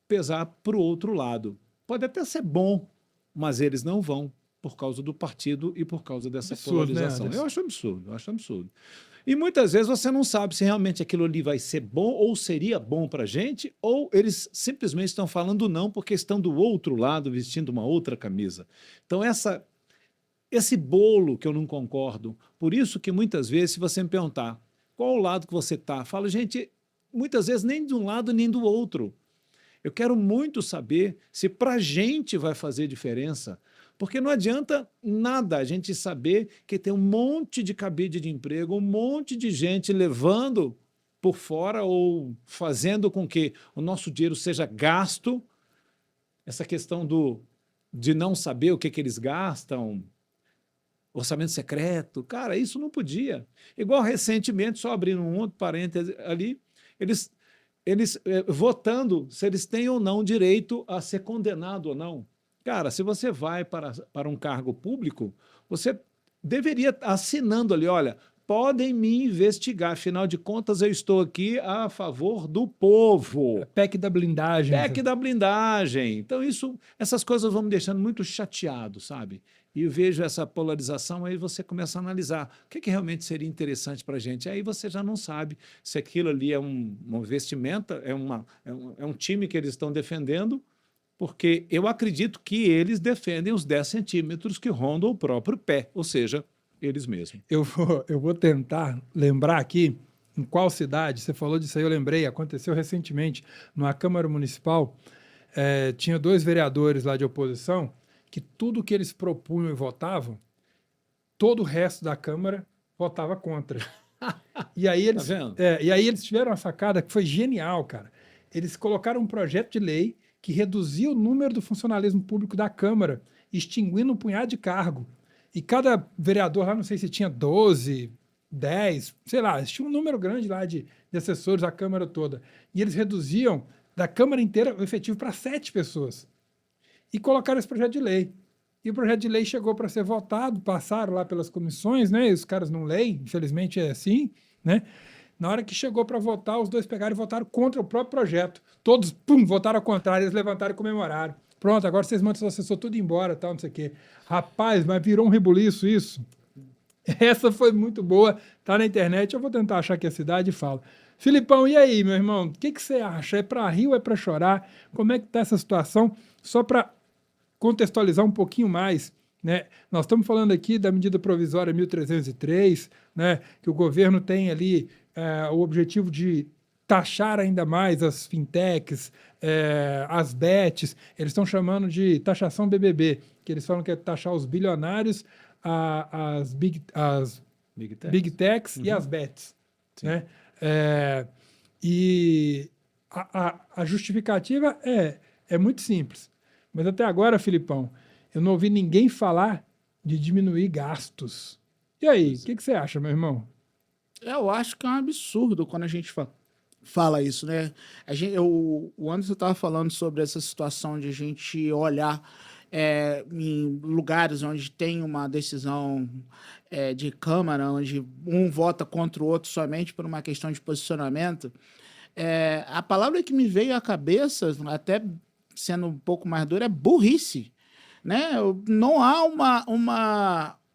pesar para o outro lado. Pode até ser bom, mas eles não vão por causa do partido e por causa dessa polarização. Né, eu acho absurdo. E muitas vezes você não sabe se realmente aquilo ali vai ser bom ou seria bom para a gente, ou eles simplesmente estão falando não porque estão do outro lado vestindo uma outra camisa. Então esse bolo que eu não concordo, por isso que muitas vezes se você me perguntar qual o lado que você está, falo, gente, muitas vezes nem de um lado nem do outro. Eu quero muito saber se para a gente vai fazer diferença, porque não adianta nada a gente saber que tem um monte de cabide de emprego, um monte de gente levando por fora ou fazendo com que o nosso dinheiro seja gasto. Essa questão de não saber o que eles gastam, orçamento secreto, cara, isso não podia. Igual recentemente, só abrindo um outro parêntese ali, eles votando se eles têm ou não direito a ser condenado ou não. Cara, se você vai para um cargo público, você deveria estar assinando ali, olha, podem me investigar. Afinal de contas, eu estou aqui a favor do povo. PEC da blindagem. PEC da blindagem. Então, essas coisas vão me deixando muito chateado, sabe? E eu vejo essa polarização, aí você começa a analisar o que realmente seria interessante para a gente. Aí você já não sabe se aquilo ali é uma vestimenta, é um time que eles estão defendendo, porque eu acredito que eles defendem os 10 centímetros que rondam o próprio pé, ou seja, eles mesmos. Eu vou tentar lembrar aqui em qual cidade, você falou disso aí, eu lembrei, aconteceu recentemente, numa Câmara Municipal, tinha 2 vereadores lá de oposição, que tudo que eles propunham e votavam, todo o resto da Câmara votava contra. E aí eles, Tá vendo? e aí eles tiveram uma sacada que foi genial, cara. Eles colocaram um projeto de lei que reduzia o número do funcionalismo público da Câmara, extinguindo um punhado de cargo. E cada vereador lá, não sei se tinha 12, 10, sei lá, tinha um número grande lá de assessores da Câmara toda. E eles reduziam da Câmara inteira o efetivo para 7 pessoas. E colocaram esse projeto de lei. E o projeto de lei chegou para ser votado, passaram lá pelas comissões, né? E os caras não leem, infelizmente é assim, né? Na hora que chegou para votar, os 2 pegaram e votaram contra o próprio projeto. Todos, pum, votaram ao contrário, eles levantaram e comemoraram. Pronto, agora vocês mandam seus assessores tudo embora, tal, não sei o quê. Rapaz, mas virou um rebuliço isso. Essa foi muito boa, tá na internet, eu vou tentar achar aqui a cidade e falo. Filipão, e aí, meu irmão, o que você acha? É para rir ou é para chorar? Como é que tá essa situação? Só para contextualizar um pouquinho mais, né? Nós estamos falando aqui da medida provisória 1303, né? Que o governo tem ali o objetivo de taxar ainda mais as fintechs, as bets, eles estão chamando de taxação BBB, que eles falam que é taxar os bilionários, as big techs e as bets, né? E a justificativa é muito simples. Mas até agora, Filipão, eu não ouvi ninguém falar de diminuir gastos. E aí, o que você acha, meu irmão? Eu acho que é um absurdo quando a gente fala isso, né? O Anderson estava falando sobre essa situação de a gente olhar em lugares onde tem uma decisão de Câmara, onde um vota contra o outro somente por uma questão de posicionamento. A palavra que me veio à cabeça, até sendo um pouco mais dura, é burrice, né? Não há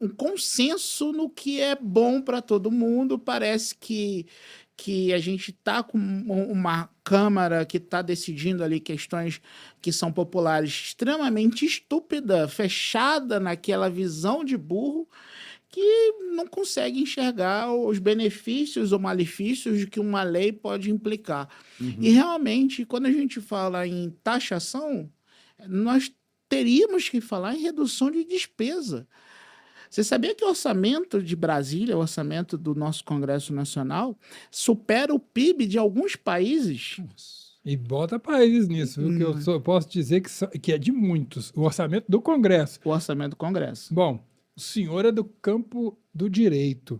um consenso no que é bom para todo mundo. Parece que a gente está com uma Câmara que está decidindo ali questões que são populares extremamente estúpida, fechada naquela visão de burro, que não consegue enxergar os benefícios ou malefícios que uma lei pode implicar. E realmente, quando a gente fala em taxação, nós teríamos que falar em redução de despesa. Você sabia que o orçamento de Brasília, o orçamento do nosso Congresso Nacional, supera o PIB de alguns países? E bota países nisso, viu? Que eu só posso dizer que é de muitos. O orçamento do Congresso. O orçamento do Congresso. Bom, o senhor é do campo do direito.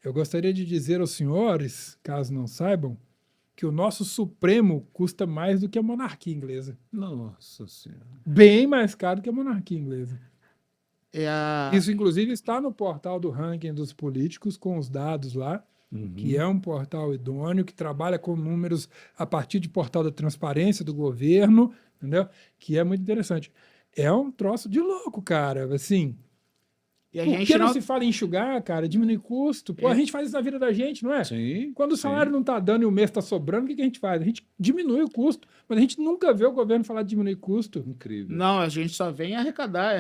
Eu gostaria de dizer aos senhores, caso não saibam, que o nosso Supremo custa mais do que a monarquia inglesa. Nossa Senhora. Bem mais caro que a monarquia inglesa. É a... Isso, inclusive, está no portal do ranking dos políticos, com os dados lá, que é um portal idôneo, que trabalha com números a partir de portal da transparência do governo, entendeu? Que é muito interessante. É um troço de louco, cara. Assim, E a por gente que não não... se fala em enxugar, cara? Diminuir custo? Pô, a gente faz isso na vida da gente, não é? Sim. Quando o salário não está dando e o mês está sobrando, o que a gente faz? A gente diminui o custo, mas a gente nunca vê o governo falar de diminuir custo. Incrível. Não, a gente só vem arrecadar, e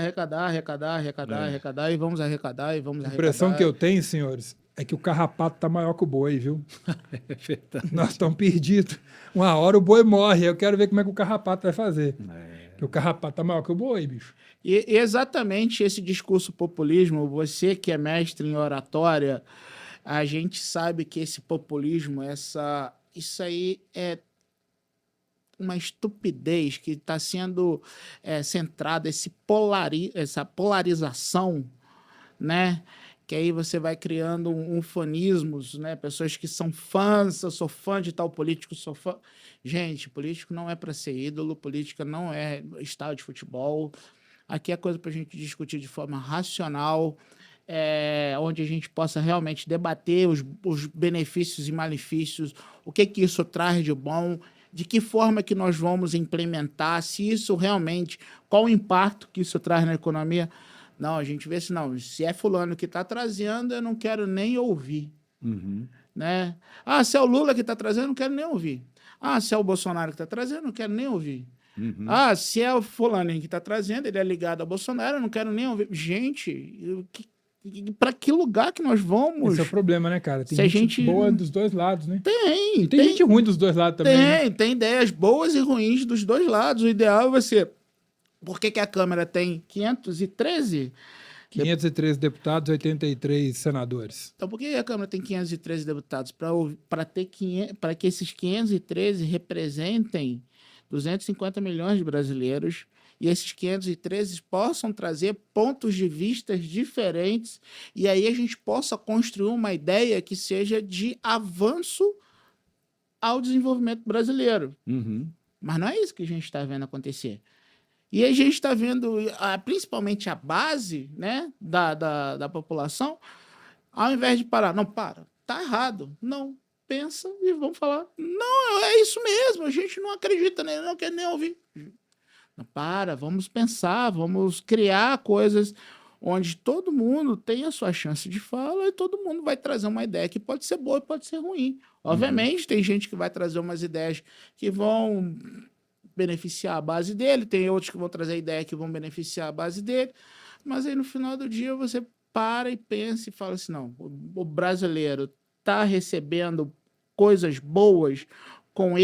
vamos arrecadar, A impressão que eu tenho, senhores, é que o carrapato tá maior que o boi, viu? É verdade. Nós estamos perdidos. Uma hora o boi morre, eu quero ver como é que o carrapato vai fazer. Porque o carrapato tá maior que o boi, bicho. E exatamente esse discurso populismo, você que é mestre em oratória, a gente sabe que esse populismo, isso aí é uma estupidez que está sendo centrada, essa polarização, né? Que aí você vai criando ufanismos, né? Pessoas que são fãs, eu sou fã de tal político, sou fã... Gente, político não é para ser ídolo, política não é estádio de futebol. Aqui é coisa para a gente discutir de forma racional, onde a gente possa realmente debater os benefícios e malefícios, o que isso traz de bom, de que forma que nós vamos implementar, se isso realmente, qual o impacto que isso traz na economia. Não, a gente vê se não, se é fulano que está trazendo, eu não quero nem ouvir. Né? Ah, se é o Lula que está trazendo, eu não quero nem ouvir. Ah, se é o Bolsonaro que está trazendo, eu não quero nem ouvir. Ah, se é o fulano que está trazendo, ele é ligado ao Bolsonaro, eu não quero nem ouvir. Gente, para que lugar que nós vamos? Esse é o problema, né, cara? Tem Se a gente gente- boa dos dois lados, né? Tem, E tem gente ruim dos dois lados também, né? tem ideias boas e ruins dos dois lados. O ideal é você... Por que a Câmara tem 513? 513 deputados, 83 senadores. Então, por que a Câmara tem 513 deputados? Para que esses 513 representem 250 milhões de brasileiros e esses 513 possam trazer pontos de vista diferentes e aí a gente possa construir uma ideia que seja de avanço ao desenvolvimento brasileiro. Mas não é isso que a gente está vendo acontecer. E a gente está vendo, principalmente a base, né, da população, ao invés de parar, não, tá errado. Não, pensa e vamos falar, não, é isso mesmo, a gente não acredita nele, não quer nem ouvir. Não, vamos pensar, vamos criar coisas onde todo mundo tem a sua chance de fala e todo mundo vai trazer uma ideia que pode ser boa e pode ser ruim. Obviamente, tem gente que vai trazer umas ideias que vão beneficiar a base dele, tem outros que vão trazer ideia que vão beneficiar a base dele, mas aí no final do dia você para e pensa e fala assim, não, o brasileiro está recebendo coisas boas com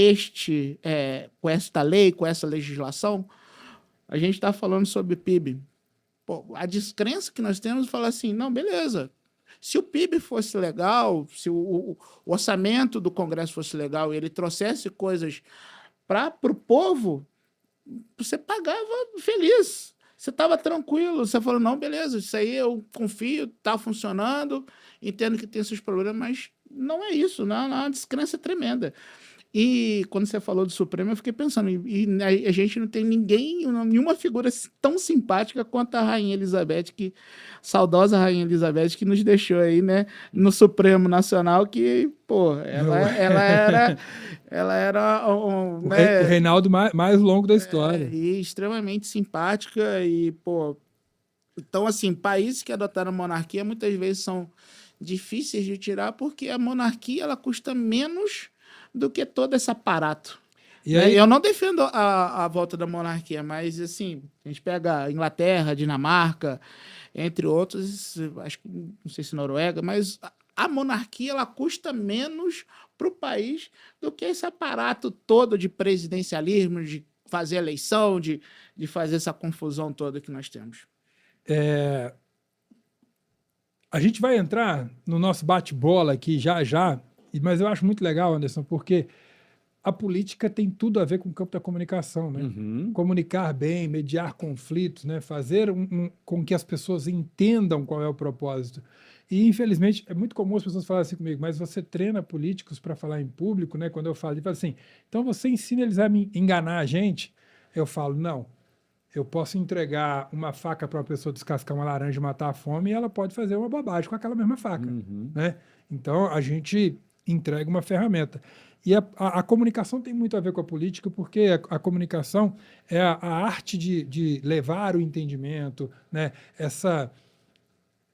esta lei, com essa legislação. A gente está falando sobre PIB. Pô, a descrença que nós temos é falar assim, não, beleza, se o PIB fosse legal, se o orçamento do Congresso fosse legal e ele trouxesse coisas para o povo, você pagava feliz. Você estava tranquilo. Você falou, não, beleza, isso aí eu confio, está funcionando, entendo que tem seus problemas, mas não é isso, não é uma descrença tremenda. E quando você falou do Supremo, eu fiquei pensando, e a gente não tem nenhuma figura tão simpática quanto a Rainha Elizabeth, saudosa Rainha Elizabeth, que nos deixou aí, né, no Supremo Nacional, que, pô, ela era O né, Reinaldo mais longo da história. e extremamente simpática, e, pô, então, assim, países que adotaram a monarquia muitas vezes são difíceis de tirar, porque a monarquia, ela custa menos do que todo esse aparato. E aí, Eu não defendo a volta da monarquia, mas assim, a gente pega Inglaterra, Dinamarca, entre outros, acho que não sei se Noruega, mas a monarquia ela custa menos para o país do que esse aparato todo de presidencialismo, de fazer eleição, de fazer essa confusão toda que nós temos. a gente vai entrar no nosso bate-bola aqui já, mas eu acho muito legal, Anderson, porque a política tem tudo a ver com o campo da comunicação, né? Comunicar bem, mediar conflitos, né? Fazer com que as pessoas entendam qual é o propósito. E, infelizmente, é muito comum as pessoas falarem assim comigo, mas você treina políticos para falar em público, né? Quando eu falo, ele fala assim, então você ensina eles a enganar a gente? Eu falo, não. Eu posso entregar uma faca para uma pessoa descascar uma laranja e matar a fome e ela pode fazer uma bobagem com aquela mesma faca, né? Então, a gente entrega uma ferramenta. E a comunicação tem muito a ver com a política, porque a comunicação é a arte de levar o entendimento, né?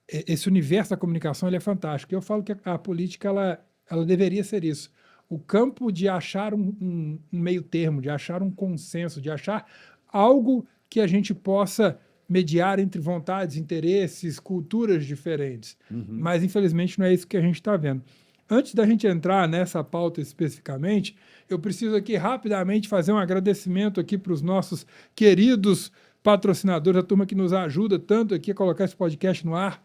Esse universo da comunicação ele é fantástico. Eu falo que a política ela deveria ser isso. O campo de achar um meio termo, de achar um consenso, de achar algo que a gente possa mediar entre vontades, interesses, culturas diferentes. Mas, infelizmente, não é isso que a gente está vendo. Antes da gente entrar nessa pauta especificamente, eu preciso aqui rapidamente fazer um agradecimento aqui para os nossos queridos patrocinadores, a turma que nos ajuda tanto aqui a colocar esse podcast no ar.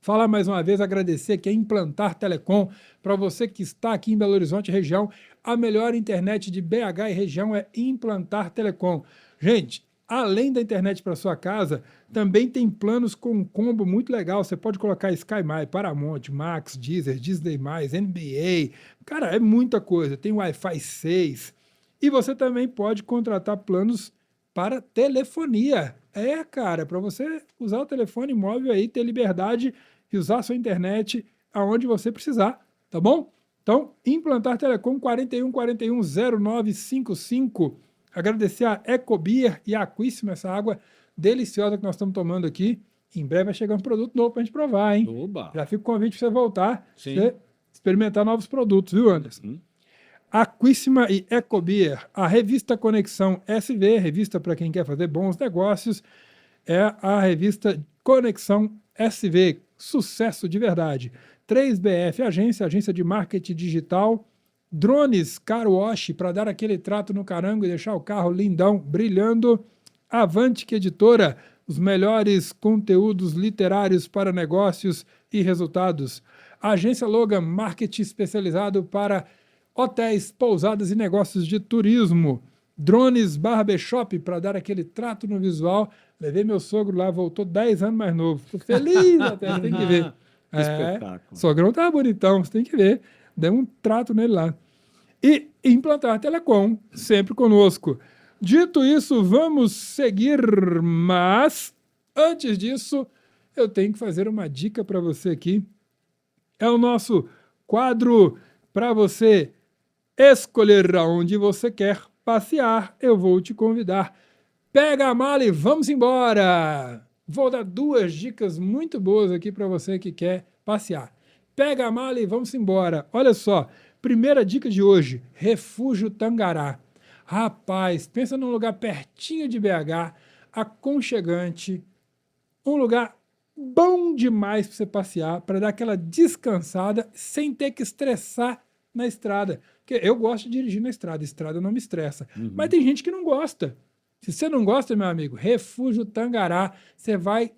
Falar mais uma vez, agradecer aqui a Implantar Telecom. Para você que está aqui em Belo Horizonte, região, a melhor internet de BH e região é Implantar Telecom. Gente, além da internet para sua casa, também tem planos com um combo muito legal. Você pode colocar SkyMy, Paramount, Max, Deezer, Disney+, NBA. Cara, é muita coisa. Tem Wi-Fi 6. E você também pode contratar planos para telefonia. É, cara, para você usar o telefone móvel aí, ter liberdade de usar a sua internet aonde você precisar, tá bom? Então, Implantar Telecom 41410955. Agradecer a Ecobeer e a Aquíssima, essa água deliciosa que nós estamos tomando aqui. Em breve vai chegar um produto novo para a gente provar, hein? Oba. Já fica o convite para você voltar, Sim. você experimentar novos produtos, viu, Anderson? Aquíssima e Ecobeer, a revista Conexão SV, revista para quem quer fazer bons negócios, é a revista Conexão SV, sucesso de verdade. 3BF agência de marketing digital, drones Car Wash para dar aquele trato no carango e deixar o carro lindão, brilhando. Avantic Editora, os melhores conteúdos literários para negócios e resultados. A agência Logan, marketing especializado para hotéis, pousadas e negócios de turismo. Drones Barbershop para dar aquele trato no visual. Levei meu sogro lá, voltou 10 anos mais novo. Tô feliz até, você tem que ver. Que espetáculo. Sogrão tá bonitão, você tem que ver. Deu um trato nele lá. E Implantar Telecom, sempre conosco. Dito isso, vamos seguir, mas antes disso, eu tenho que fazer uma dica para você aqui. É o nosso quadro para você escolher aonde você quer passear. Eu vou te convidar. Pega a mala e vamos embora! Vou dar 2 dicas muito boas aqui para você que quer passear. Pega a mala e vamos embora. Olha só, primeira dica de hoje, Refúgio Tangará. Rapaz, pensa num lugar pertinho de BH, aconchegante, um lugar bom demais para você passear, para dar aquela descansada sem ter que estressar na estrada. Porque eu gosto de dirigir na estrada não me estressa. Mas tem gente que não gosta. Se você não gosta, meu amigo, Refúgio Tangará, você vai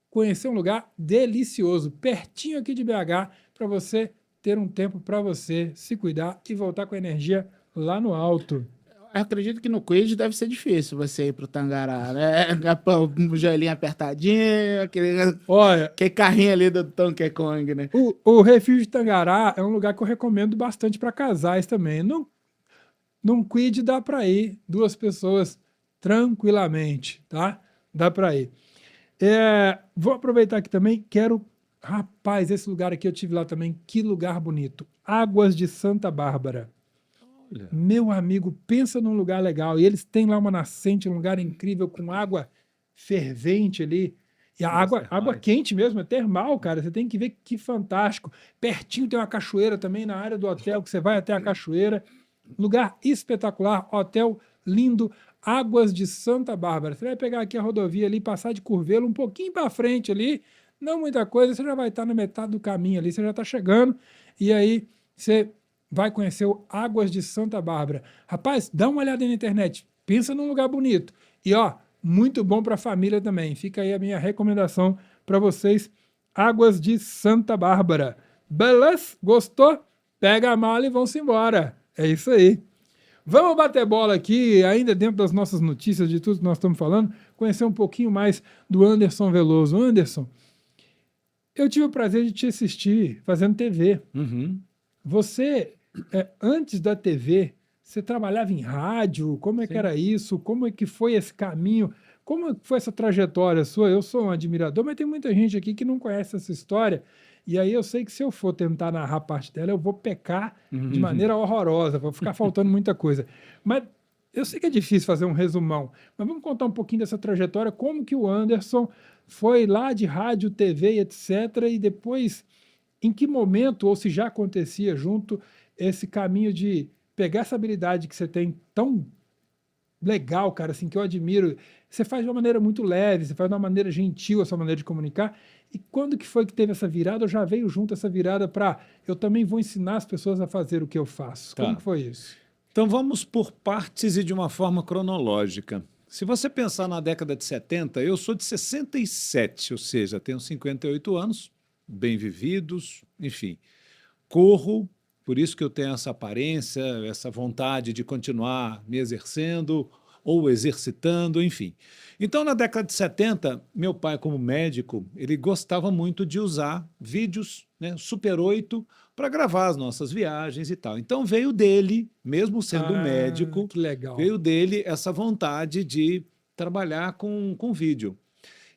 conhecer um lugar delicioso, pertinho aqui de BH, para você ter um tempo para você se cuidar e voltar com a energia lá no alto. Eu acredito que no Quid deve ser difícil você ir pro Tangará, né? Um joelhinho apertadinho, Olha, aquele carrinho ali do Donkey Kong, né? o Refúgio Tangará é um lugar que eu recomendo bastante para casais também. Num Quid dá para ir 2 pessoas tranquilamente, tá? Dá para ir. Vou aproveitar aqui também, Rapaz, esse lugar aqui eu tive lá também, que lugar bonito. Águas de Santa Bárbara. Olha. Meu amigo, pensa num lugar legal. E eles têm lá uma nascente, um lugar incrível, com água fervente ali. E a água quente mesmo, é termal, cara. Você tem que ver que fantástico. Pertinho tem uma cachoeira também na área do hotel, que você vai até a cachoeira. Lugar espetacular, hotel lindo, Águas de Santa Bárbara. Você vai pegar aqui a rodovia ali, passar de Curvelo um pouquinho para frente ali, não muita coisa, você já vai estar na metade do caminho ali, você já está chegando, e aí você vai conhecer o Águas de Santa Bárbara. Rapaz, dá uma olhada aí na internet, pensa num lugar bonito. E ó, muito bom para a família também. Fica aí a minha recomendação para vocês, Águas de Santa Bárbara. Beleza? Gostou? Pega a mala e vão-se embora. É isso aí. Vamos bater bola aqui, ainda dentro das nossas notícias, de tudo que nós estamos falando, conhecer um pouquinho mais do Anderson Veloso. Anderson, eu tive o prazer de te assistir fazendo TV. Você, antes da TV, você trabalhava em rádio? Como é que era isso? Como é que foi esse caminho? Como foi essa trajetória sua? Eu sou um admirador, mas tem muita gente aqui que não conhece essa história. E aí eu sei que se eu for tentar narrar parte dela, eu vou pecar de maneira horrorosa, vai ficar faltando muita coisa. Mas eu sei que é difícil fazer um resumão, mas vamos contar um pouquinho dessa trajetória, como que o Anderson foi lá de rádio, TV, etc., e depois, em que momento, ou se já acontecia junto, esse caminho de pegar essa habilidade que você tem tão legal, cara, assim, que eu admiro. Você faz de uma maneira muito leve, você faz de uma maneira gentil essa maneira de comunicar. E quando que foi que teve essa virada? Ou já veio junto essa virada para eu também vou ensinar as pessoas a fazer o que eu faço? Como que foi isso? Então vamos por partes e de uma forma cronológica. Se você pensar na década de 70, eu sou de 67, ou seja, tenho 58 anos, bem vividos, enfim. Corro, por isso que eu tenho essa aparência, essa vontade de continuar me exercendo ou exercitando, enfim. Então, na década de 70, meu pai, como médico, ele gostava muito de usar vídeos, né, Super 8, para gravar as nossas viagens e tal. Então, veio dele, mesmo sendo médico, que legal. veio dele essa vontade de trabalhar com vídeo.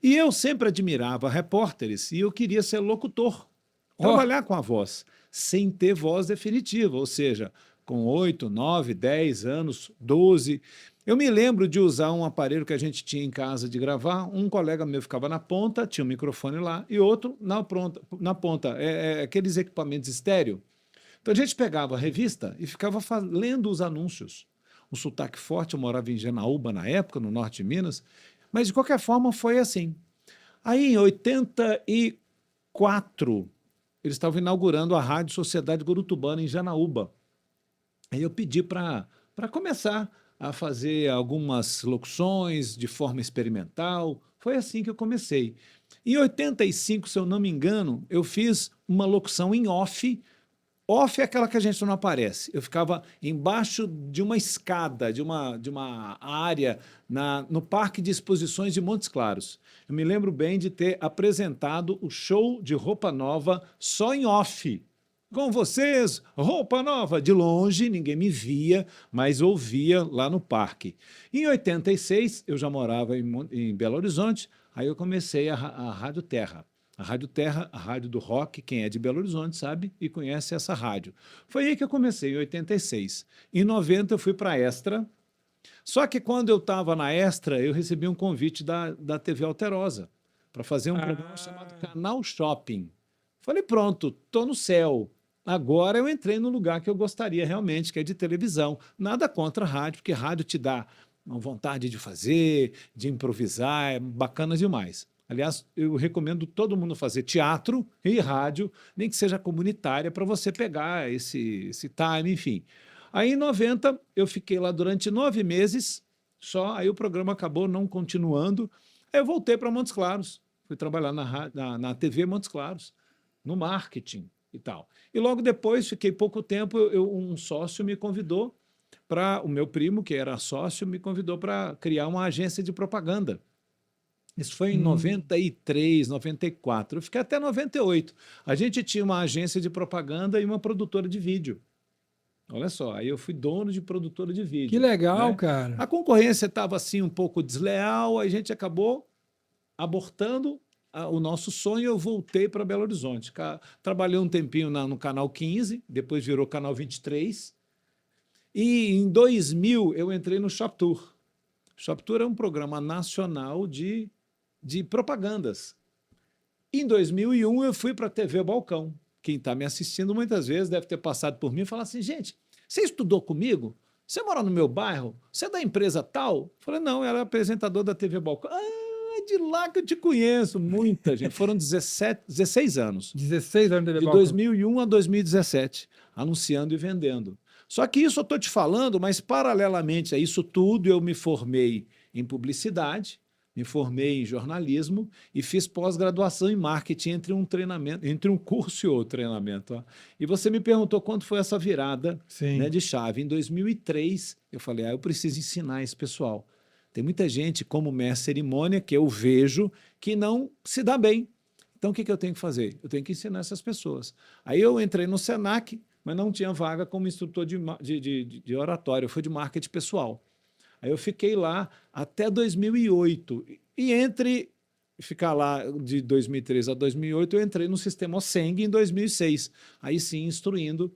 E eu sempre admirava repórteres e eu queria ser locutor, trabalhar com a voz, sem ter voz definitiva, ou seja, com 8, 9, 10 anos, 12. Eu me lembro de usar um aparelho que a gente tinha em casa de gravar, um colega meu ficava na ponta, tinha um microfone lá, e outro na ponta, aqueles equipamentos estéreo. Então a gente pegava a revista e ficava lendo os anúncios. Um sotaque forte, eu morava em Janaúba na época, no norte de Minas, mas de qualquer forma foi assim. Aí em 84, eles estavam inaugurando a Rádio Sociedade Gorutubana em Janaúba. Aí eu pedi para começar a fazer algumas locuções de forma experimental. Foi assim que eu comecei. Em 85, se eu não me engano, eu fiz uma locução em off. Off é aquela que a gente não aparece. Eu ficava embaixo de uma escada, de uma área no Parque de Exposições de Montes Claros. Eu me lembro bem de ter apresentado o show de Roupa Nova só em off. Com vocês, Roupa Nova. De longe, ninguém me via, mas ouvia lá no parque. Em 86, eu já morava em Belo Horizonte, aí eu comecei a Rádio Terra. A Rádio Terra, a rádio do rock, quem é de Belo Horizonte sabe e conhece essa rádio. Foi aí que eu comecei, em 86. Em 90 eu fui para a Extra, só que quando eu estava na Extra, eu recebi um convite da TV Alterosa para fazer um programa chamado Canal Shopping. Falei, pronto, estou no céu. Agora eu entrei no lugar que eu gostaria realmente, que é de televisão. Nada contra a rádio, porque rádio te dá uma vontade de fazer, de improvisar, é bacana demais. Aliás, eu recomendo todo mundo fazer teatro e rádio, nem que seja comunitária, para você pegar esse time, enfim. Aí, em 90, eu fiquei lá durante 9 meses, só, aí o programa acabou não continuando. Aí eu voltei para Montes Claros, fui trabalhar na TV Montes Claros, no marketing e tal. E logo depois, fiquei pouco tempo, um sócio me convidou o meu primo, que era sócio, me convidou para criar uma agência de propaganda. Isso foi em 93, 94. Eu fiquei até 98. A gente tinha uma agência de propaganda e uma produtora de vídeo. Olha só, aí eu fui dono de produtora de vídeo. Que legal, né? cara. A concorrência estava assim um pouco desleal, a gente acabou abortando o nosso sonho. Eu voltei para Belo Horizonte. Trabalhei um tempinho no Canal 15, depois virou Canal 23. E em 2000 eu entrei no Shop Tour. Shop Tour é um programa nacional de propagandas. Em 2001, eu fui para a TV Balcão. Quem está me assistindo muitas vezes deve ter passado por mim e falar assim, gente, você estudou comigo? Você mora no meu bairro? Você é da empresa tal? Eu falei, não, ela é apresentador da TV Balcão. Ah, é de lá que eu te conheço. Muita gente. Foram 16 anos. 16 anos de TV De Balcão. 2001 a 2017, anunciando e vendendo. Só que isso eu estou te falando, mas paralelamente a isso tudo, eu me formei em publicidade, me formei em jornalismo e fiz pós-graduação em marketing entre um curso e outro treinamento. Ó. E você me perguntou quando foi essa virada, né, de chave. Em 2003, eu falei, eu preciso ensinar esse pessoal. Tem muita gente, como mestre cerimônia, que eu vejo, que não se dá bem. Então, o que eu tenho que fazer? Eu tenho que ensinar essas pessoas. Aí eu entrei no Senac, mas não tinha vaga como instrutor de oratório, eu fui de marketing pessoal. Aí eu fiquei lá até 2008. E entre ficar lá de 2003 a 2008, eu entrei no sistema OSENG em 2006. Aí sim, instruindo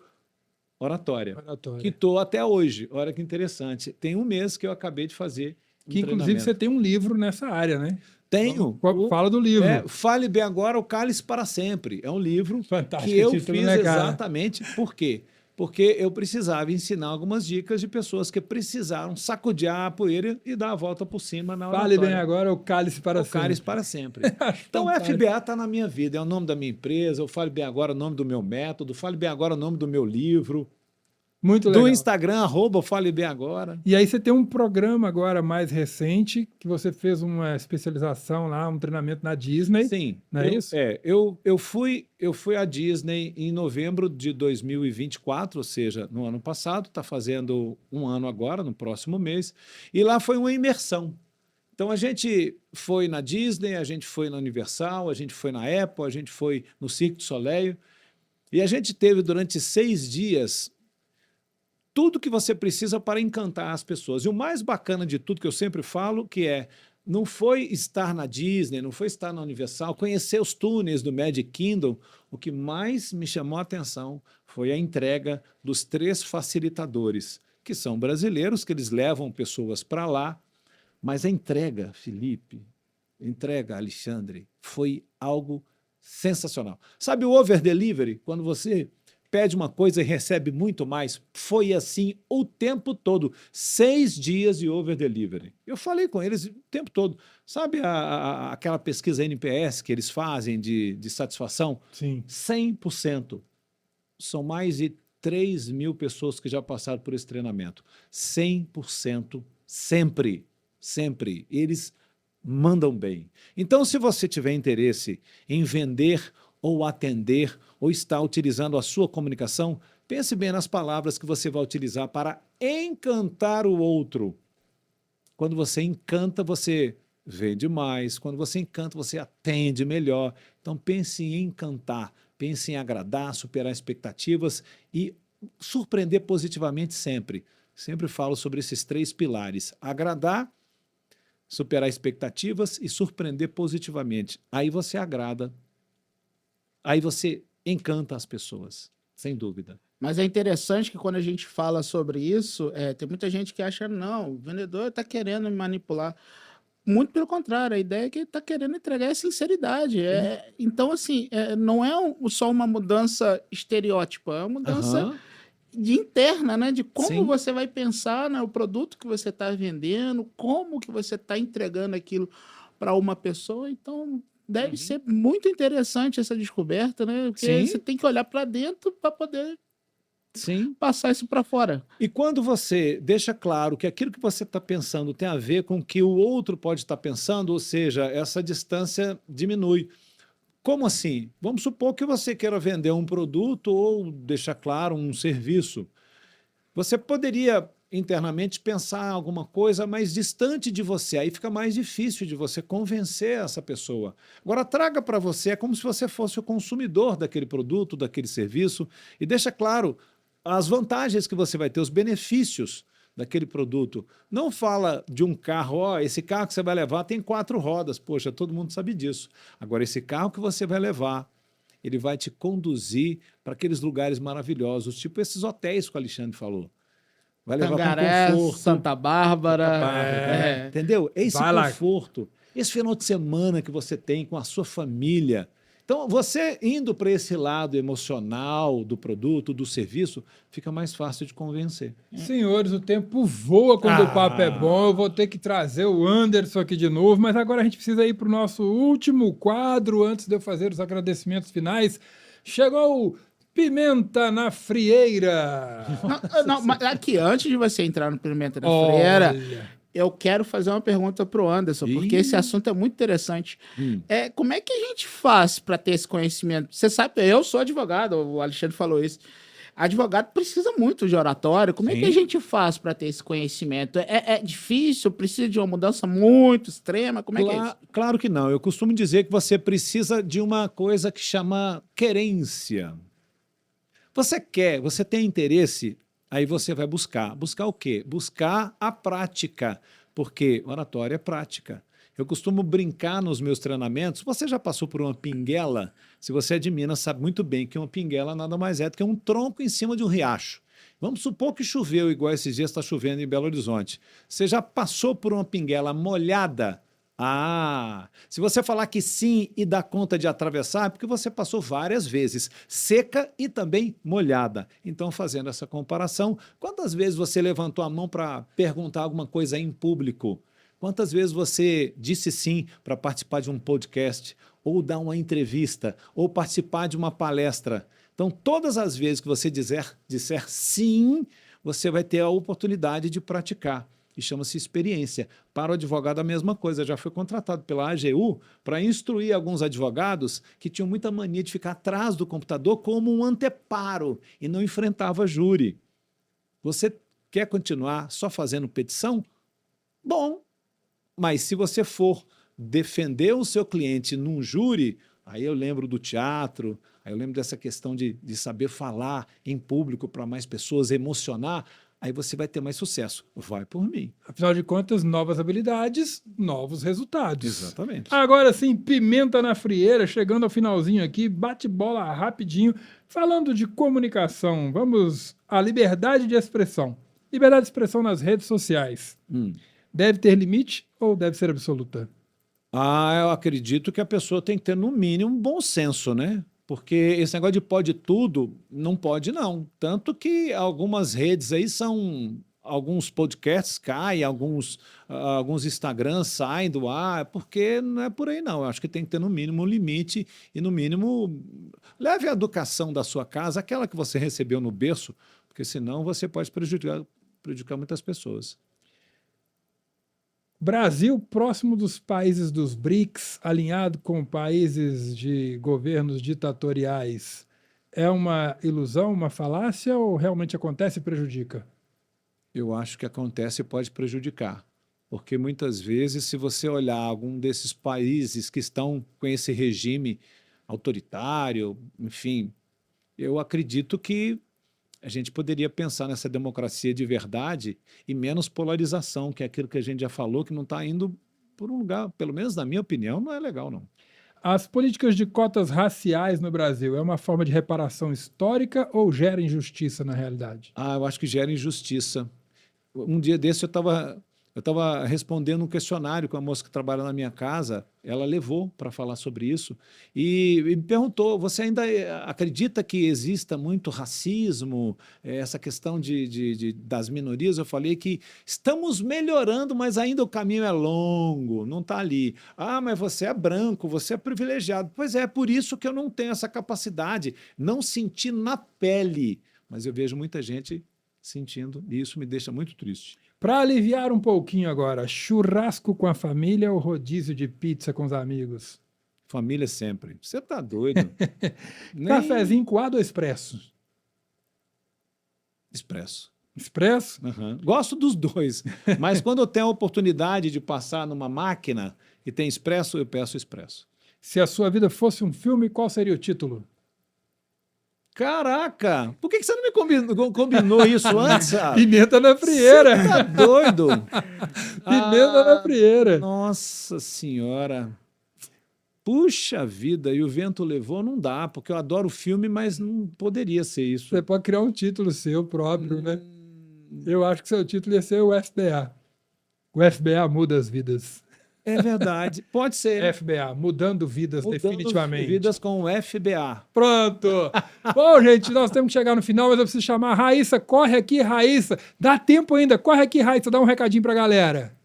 oratória. Que estou até hoje. Olha que interessante. Tem um mês que eu acabei de fazer que inclusive você tem um livro nessa área, né? Tenho. Fala do livro. Fale Bem Agora, o Cálice para Sempre. É um livro fantástico, que eu fiz exatamente. Por quê? Porque eu precisava ensinar algumas dicas de pessoas que precisaram sacudir a poeira e dar a volta por cima na oratória. Fale Bem Agora, o Cálice para Sempre. O Cálice para Sempre. Então, o FBA está na minha vida, é o nome da minha empresa, o Fale Bem Agora é o nome do meu método, Fale Bem Agora é o nome do meu livro. Muito legal. Do Instagram, @Fale Bem Agora. E aí você tem um programa agora mais recente, que você fez uma especialização lá, um treinamento na Disney. Sim. Não é isso? Eu fui à Disney em novembro de 2024, ou seja, no ano passado, está fazendo um ano agora, no próximo mês, e lá foi uma imersão. Então a gente foi na Disney, a gente foi na Universal, a gente foi na Apple, a gente foi no Cirque du Soleil, e a gente teve durante 6 dias tudo que você precisa para encantar as pessoas. E o mais bacana de tudo que eu sempre falo, que não foi estar na Disney, não foi estar na Universal, conhecer os túneis do Magic Kingdom. O que mais me chamou a atenção foi a entrega dos 3 facilitadores, que são brasileiros, que eles levam pessoas para lá. Mas a entrega, Felipe, entrega, Alexandre, foi algo sensacional. Sabe o over delivery? Quando você pede uma coisa e recebe muito mais, foi assim o tempo todo. 6 dias de over delivery. Eu falei com eles o tempo todo. Sabe aquela pesquisa NPS que eles fazem de satisfação? Sim. 100%. São mais de 3.000 pessoas que já passaram por esse treinamento. 100%, sempre, sempre. Eles mandam bem. Então, se você tiver interesse em vender ou atender, ou está utilizando a sua comunicação, pense bem nas palavras que você vai utilizar para encantar o outro. Quando você encanta, você vende mais. Quando você encanta, você atende melhor. Então, pense em encantar, pense em agradar, superar expectativas e surpreender positivamente sempre. Sempre falo sobre esses 3 pilares: agradar, superar expectativas e surpreender positivamente. Aí você agrada, aí você encanta as pessoas, sem dúvida. Mas é interessante que quando a gente fala sobre isso, tem muita gente que acha, não, o vendedor está querendo me manipular. Muito pelo contrário, a ideia é que ele está querendo entregar é sinceridade. Então, assim, não é só uma mudança estereótipa, é uma mudança Aham. de interna, né? De como Sim. você vai pensar, né, o produto que você está vendendo, como que você está entregando aquilo para uma pessoa. Então, deve ser muito interessante essa descoberta, né? Porque Sim. você tem que olhar para dentro para poder Sim. passar isso para fora. E quando você deixa claro que aquilo que você está pensando tem a ver com o que o outro pode estar pensando, ou seja, essa distância diminui. Como assim? Vamos supor que você queira vender um produto ou deixar claro um serviço. Você poderia internamente pensar alguma coisa mais distante de você, aí fica mais difícil de você convencer essa pessoa. Agora traga para você, é como se você fosse o consumidor daquele produto, daquele serviço, e deixa claro as vantagens que você vai ter, os benefícios daquele produto. Não fala de um carro, ó, esse carro que você vai levar tem 4 rodas, poxa, todo mundo sabe disso. Agora, esse carro que você vai levar, ele vai te conduzir para aqueles lugares maravilhosos, tipo esses hotéis que o Alexandre falou. Vai levar com Cangaré, conforto. Santa Bárbara. Bárbara, Entendeu? É esse Vai lá. conforto, esse final de semana que você tem com a sua família. Então, você indo para esse lado emocional do produto, do serviço, fica mais fácil de convencer. Senhores, o tempo voa quando o papo é bom. Eu vou ter que trazer o Anderson aqui de novo, mas agora a gente precisa ir para o nosso último quadro antes de eu fazer os agradecimentos finais. Chegou o Pimenta na Frieira. Não, mas aqui, antes de você entrar no Pimenta da Olha. Frieira, eu quero fazer uma pergunta pro Anderson, porque Ih. esse assunto é muito interessante. Como é que a gente faz para ter esse conhecimento? Você sabe, eu sou advogado, o Alexandre falou isso. Advogado precisa muito de oratório. Como é que a Sim. gente faz para ter esse conhecimento? É difícil? Precisa de uma mudança muito extrema? Como é que é isso? Claro que não. Eu costumo dizer que você precisa de uma coisa que chama querência. Você quer, você tem interesse, aí você vai buscar. Buscar o quê? Buscar a prática, porque oratória é prática. Eu costumo brincar nos meus treinamentos. Você já passou por uma pinguela? Se você é de Minas, sabe muito bem que uma pinguela nada mais é do que um tronco em cima de um riacho. Vamos supor que choveu, igual esses dias está chovendo em Belo Horizonte. Você já passou por uma pinguela molhada? Ah, se você falar que sim e dá conta de atravessar, é porque você passou várias vezes, seca e também molhada. Então, fazendo essa comparação, quantas vezes você levantou a mão para perguntar alguma coisa em público? Quantas vezes você disse sim para participar de um podcast, ou dar uma entrevista, ou participar de uma palestra? Então, todas as vezes que você disser sim, você vai ter a oportunidade de praticar. E chama-se experiência. Para o advogado, a mesma coisa. Já foi contratado pela AGU para instruir alguns advogados que tinham muita mania de ficar atrás do computador como um anteparo e não enfrentava júri. Você quer continuar só fazendo petição? Bom, mas se você for defender o seu cliente num júri, aí eu lembro do teatro, Aí eu lembro dessa questão de saber falar em público para mais pessoas, emocionar, aí você vai ter mais sucesso. Vai por mim. Afinal de contas, novas habilidades, novos resultados. Exatamente. Agora sim, pimenta na frieira, chegando ao finalzinho aqui, bate bola rapidinho. Falando de comunicação, vamos à liberdade de expressão. Liberdade de expressão nas redes sociais. Deve ter limite ou deve ser absoluta? Eu acredito que a pessoa tem que ter, no mínimo, um bom senso, né? Porque esse negócio de pode tudo, não pode não. Tanto que algumas redes aí são... Alguns podcasts caem, alguns Instagrams saem do ar, porque não é por aí não. Eu acho que tem que ter, no mínimo, um limite e, no mínimo, leve a educação da sua casa, aquela que você recebeu no berço, porque senão você pode prejudicar muitas pessoas. Brasil próximo dos países dos BRICS, alinhado com países de governos ditatoriais, é uma ilusão, uma falácia ou realmente acontece e prejudica? Eu acho que acontece e pode prejudicar, porque muitas vezes, se você olhar algum desses países que estão com esse regime autoritário, enfim, eu acredito que a gente poderia pensar nessa democracia de verdade e menos polarização, que é aquilo que a gente já falou, que não está indo por um lugar, pelo menos na minha opinião, não é legal, não. As políticas de cotas raciais no Brasil é uma forma de reparação histórica ou gera injustiça na realidade? Eu acho que gera injustiça. Um dia desse eu estava respondendo um questionário com a moça que trabalha na minha casa, ela levou para falar sobre isso e me perguntou, você ainda acredita que exista muito racismo, essa questão das minorias? Eu falei que estamos melhorando, mas ainda o caminho é longo, não está ali. Mas você é branco, você é privilegiado. Pois é por isso que eu não tenho essa capacidade, não senti na pele, mas eu vejo muita gente sentindo, e isso me deixa muito triste. Para aliviar um pouquinho agora, churrasco com a família ou rodízio de pizza com os amigos? Família sempre. Você tá doido? Cafezinho coado ou expresso? Expresso. Expresso? Gosto dos dois, mas quando eu tenho a oportunidade de passar numa máquina e tem expresso, eu peço expresso. Se a sua vida fosse um filme, qual seria o título? Caraca, por que você não me combinou isso antes? Pimenta na frieira. Você tá doido? Pimenta na frieira. Nossa Senhora. Puxa vida, e o vento levou, não dá, porque eu adoro o filme, mas não poderia ser isso. Você pode criar um título seu próprio, né? Eu acho que seu título ia ser o FBA. O FBA muda as vidas. É verdade, pode ser. FBA, mudando vidas, definitivamente. Vidas com o FBA. Pronto. Bom, gente, nós temos que chegar no final, mas eu preciso chamar a Raíssa. Corre aqui, Raíssa. Dá tempo ainda. Corre aqui, Raíssa. Dá um recadinho pra galera.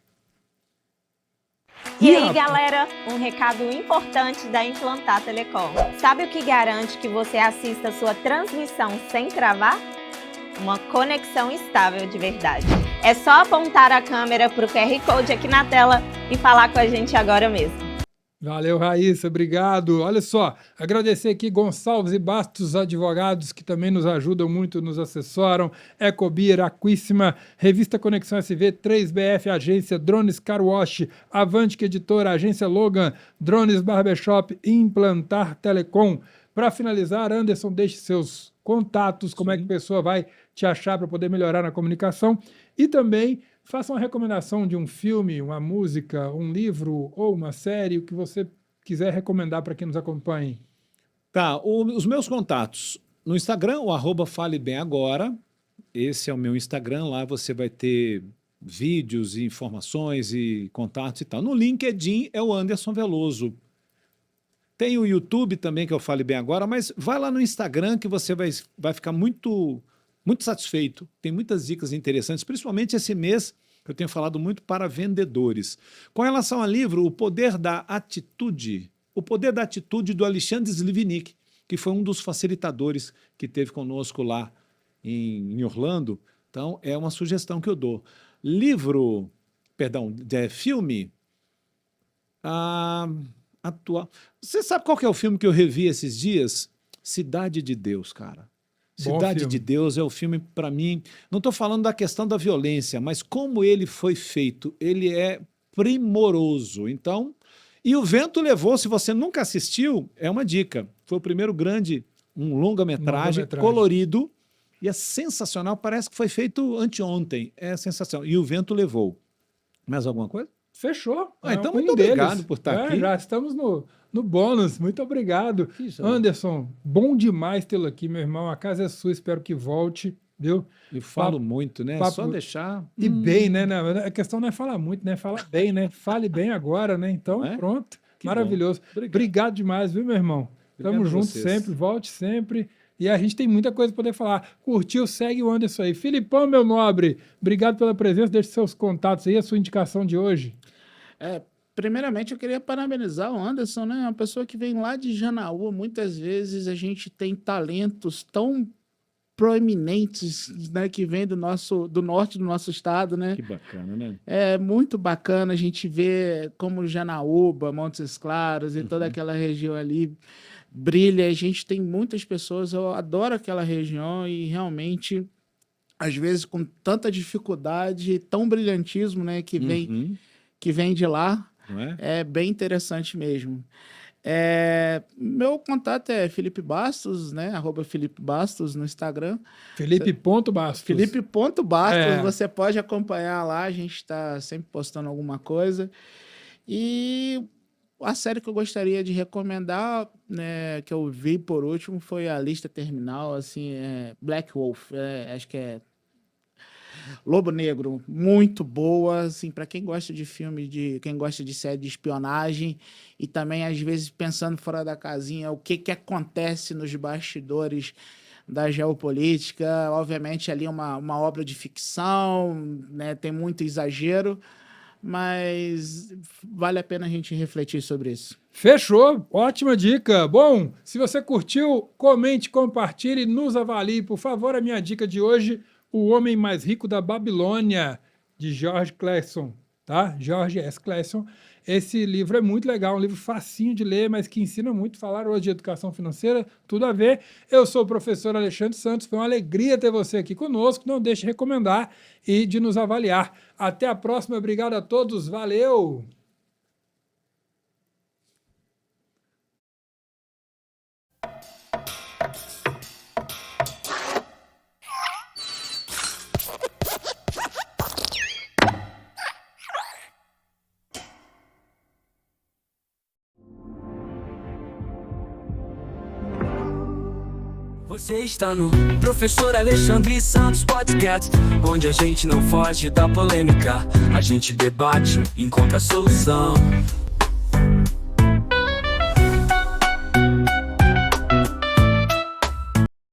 E aí, galera, um recado importante da Implantar Telecom. Sabe o que garante que você assista a sua transmissão sem travar? Uma conexão estável de verdade. É só apontar a câmera para o QR Code aqui na tela e falar com a gente agora mesmo. Valeu, Raíssa, obrigado. Olha só, agradecer aqui Gonçalves e Bastos, advogados que também nos ajudam muito, nos assessoram, Ecobir, Aquíssima, Revista Conexão SV, 3BF, Agência, Drones Car Wash, Avantic Editora, Agência Logan, Drones Barbershop, Implantar Telecom. Para finalizar, Anderson, deixe seus contatos, como é que a pessoa vai te achar para poder melhorar na comunicação e também faça uma recomendação de um filme, uma música, um livro ou uma série, o que você quiser recomendar para quem nos acompanhe. Tá, os meus contatos. No Instagram, o @falebemagora. Esse é o meu Instagram, lá você vai ter vídeos e informações e contatos e tal. No LinkedIn é o Anderson Veloso. Tem o YouTube também, que eu Fale Bem Agora, mas vai lá no Instagram que você vai ficar muito satisfeito. Tem muitas dicas interessantes, principalmente esse mês, que eu tenho falado muito para vendedores. Com relação ao livro, O Poder da Atitude do Alexandre Slivnik, que foi um dos facilitadores que teve conosco lá em Orlando. Então, é uma sugestão que eu dou. Filme atual. Você sabe qual que é o filme que eu revi esses dias? Cidade de Deus, cara. Cidade de Deus é o filme, para mim, não estou falando da questão da violência, mas como ele foi feito, ele é primoroso. Então, E O Vento Levou, se você nunca assistiu, é uma dica. Foi o primeiro um longa-metragem colorido e é sensacional. Parece que foi feito anteontem. É sensacional. E O Vento Levou. Mais alguma coisa? Fechou. Então, muito obrigado por estar aqui. Já estamos no bônus. Muito obrigado. Isso. Anderson, bom demais tê-lo aqui, meu irmão. A casa é sua, espero que volte, viu? Eu falo muito, né? papo- Só deixar... E bem, né? A questão não é falar muito, né? Falar bem, né? Fale bem agora, né? Então, Não é? pronto. Que Maravilhoso. bom. Obrigado demais, viu, meu irmão? Obrigado Tamo a junto vocês. sempre, volte sempre. E a gente tem muita coisa para poder falar. Curtiu? Segue o Anderson aí. Filipão, meu nobre, obrigado pela presença. Deixe seus contatos aí, a sua indicação de hoje. Primeiramente, eu queria parabenizar o Anderson, né? Uma pessoa que vem lá de Janaúba. Muitas vezes a gente tem talentos tão proeminentes, né? Que vêm do norte do nosso estado, né? Que bacana, né? É muito bacana a gente ver como Janaúba, Montes Claros e toda aquela região ali brilha. A gente tem muitas pessoas, eu adoro aquela região e realmente, às vezes, com tanta dificuldade, tão brilhantismo, né? Que vem de lá. Não é? É bem interessante mesmo. Meu contato é Felipe Bastos, né? @Felipe Bastos no Instagram. Felipe.Bastos. Felipe.Bastos, você pode acompanhar lá, a gente está sempre postando alguma coisa. E a série que eu gostaria de recomendar, né, que eu vi por último, foi A Lista Terminal, assim, Black Wolf, acho que é Lobo Negro, muito boa, assim, para quem gosta de filme, quem gosta de série de espionagem e também, às vezes, pensando fora da casinha, o que acontece nos bastidores da geopolítica. Obviamente, ali uma obra de ficção, né, tem muito exagero, mas vale a pena a gente refletir sobre isso. Fechou, ótima dica. Bom, se você curtiu, comente, compartilhe, nos avalie, por favor. A minha dica de hoje, O Homem Mais Rico da Babilônia, de George Clason, tá? George S. Clason. Esse livro é muito legal, um livro facinho de ler, mas que ensina muito. Falar hoje de educação financeira, tudo a ver. Eu sou o professor Alexandre Santos, foi uma alegria ter você aqui conosco. Não deixe de recomendar e de nos avaliar. Até a próxima, obrigado a todos, valeu! Você está no Professor Alexandre Santos Podcast, onde a gente não foge da polêmica, a gente debate, encontra a solução.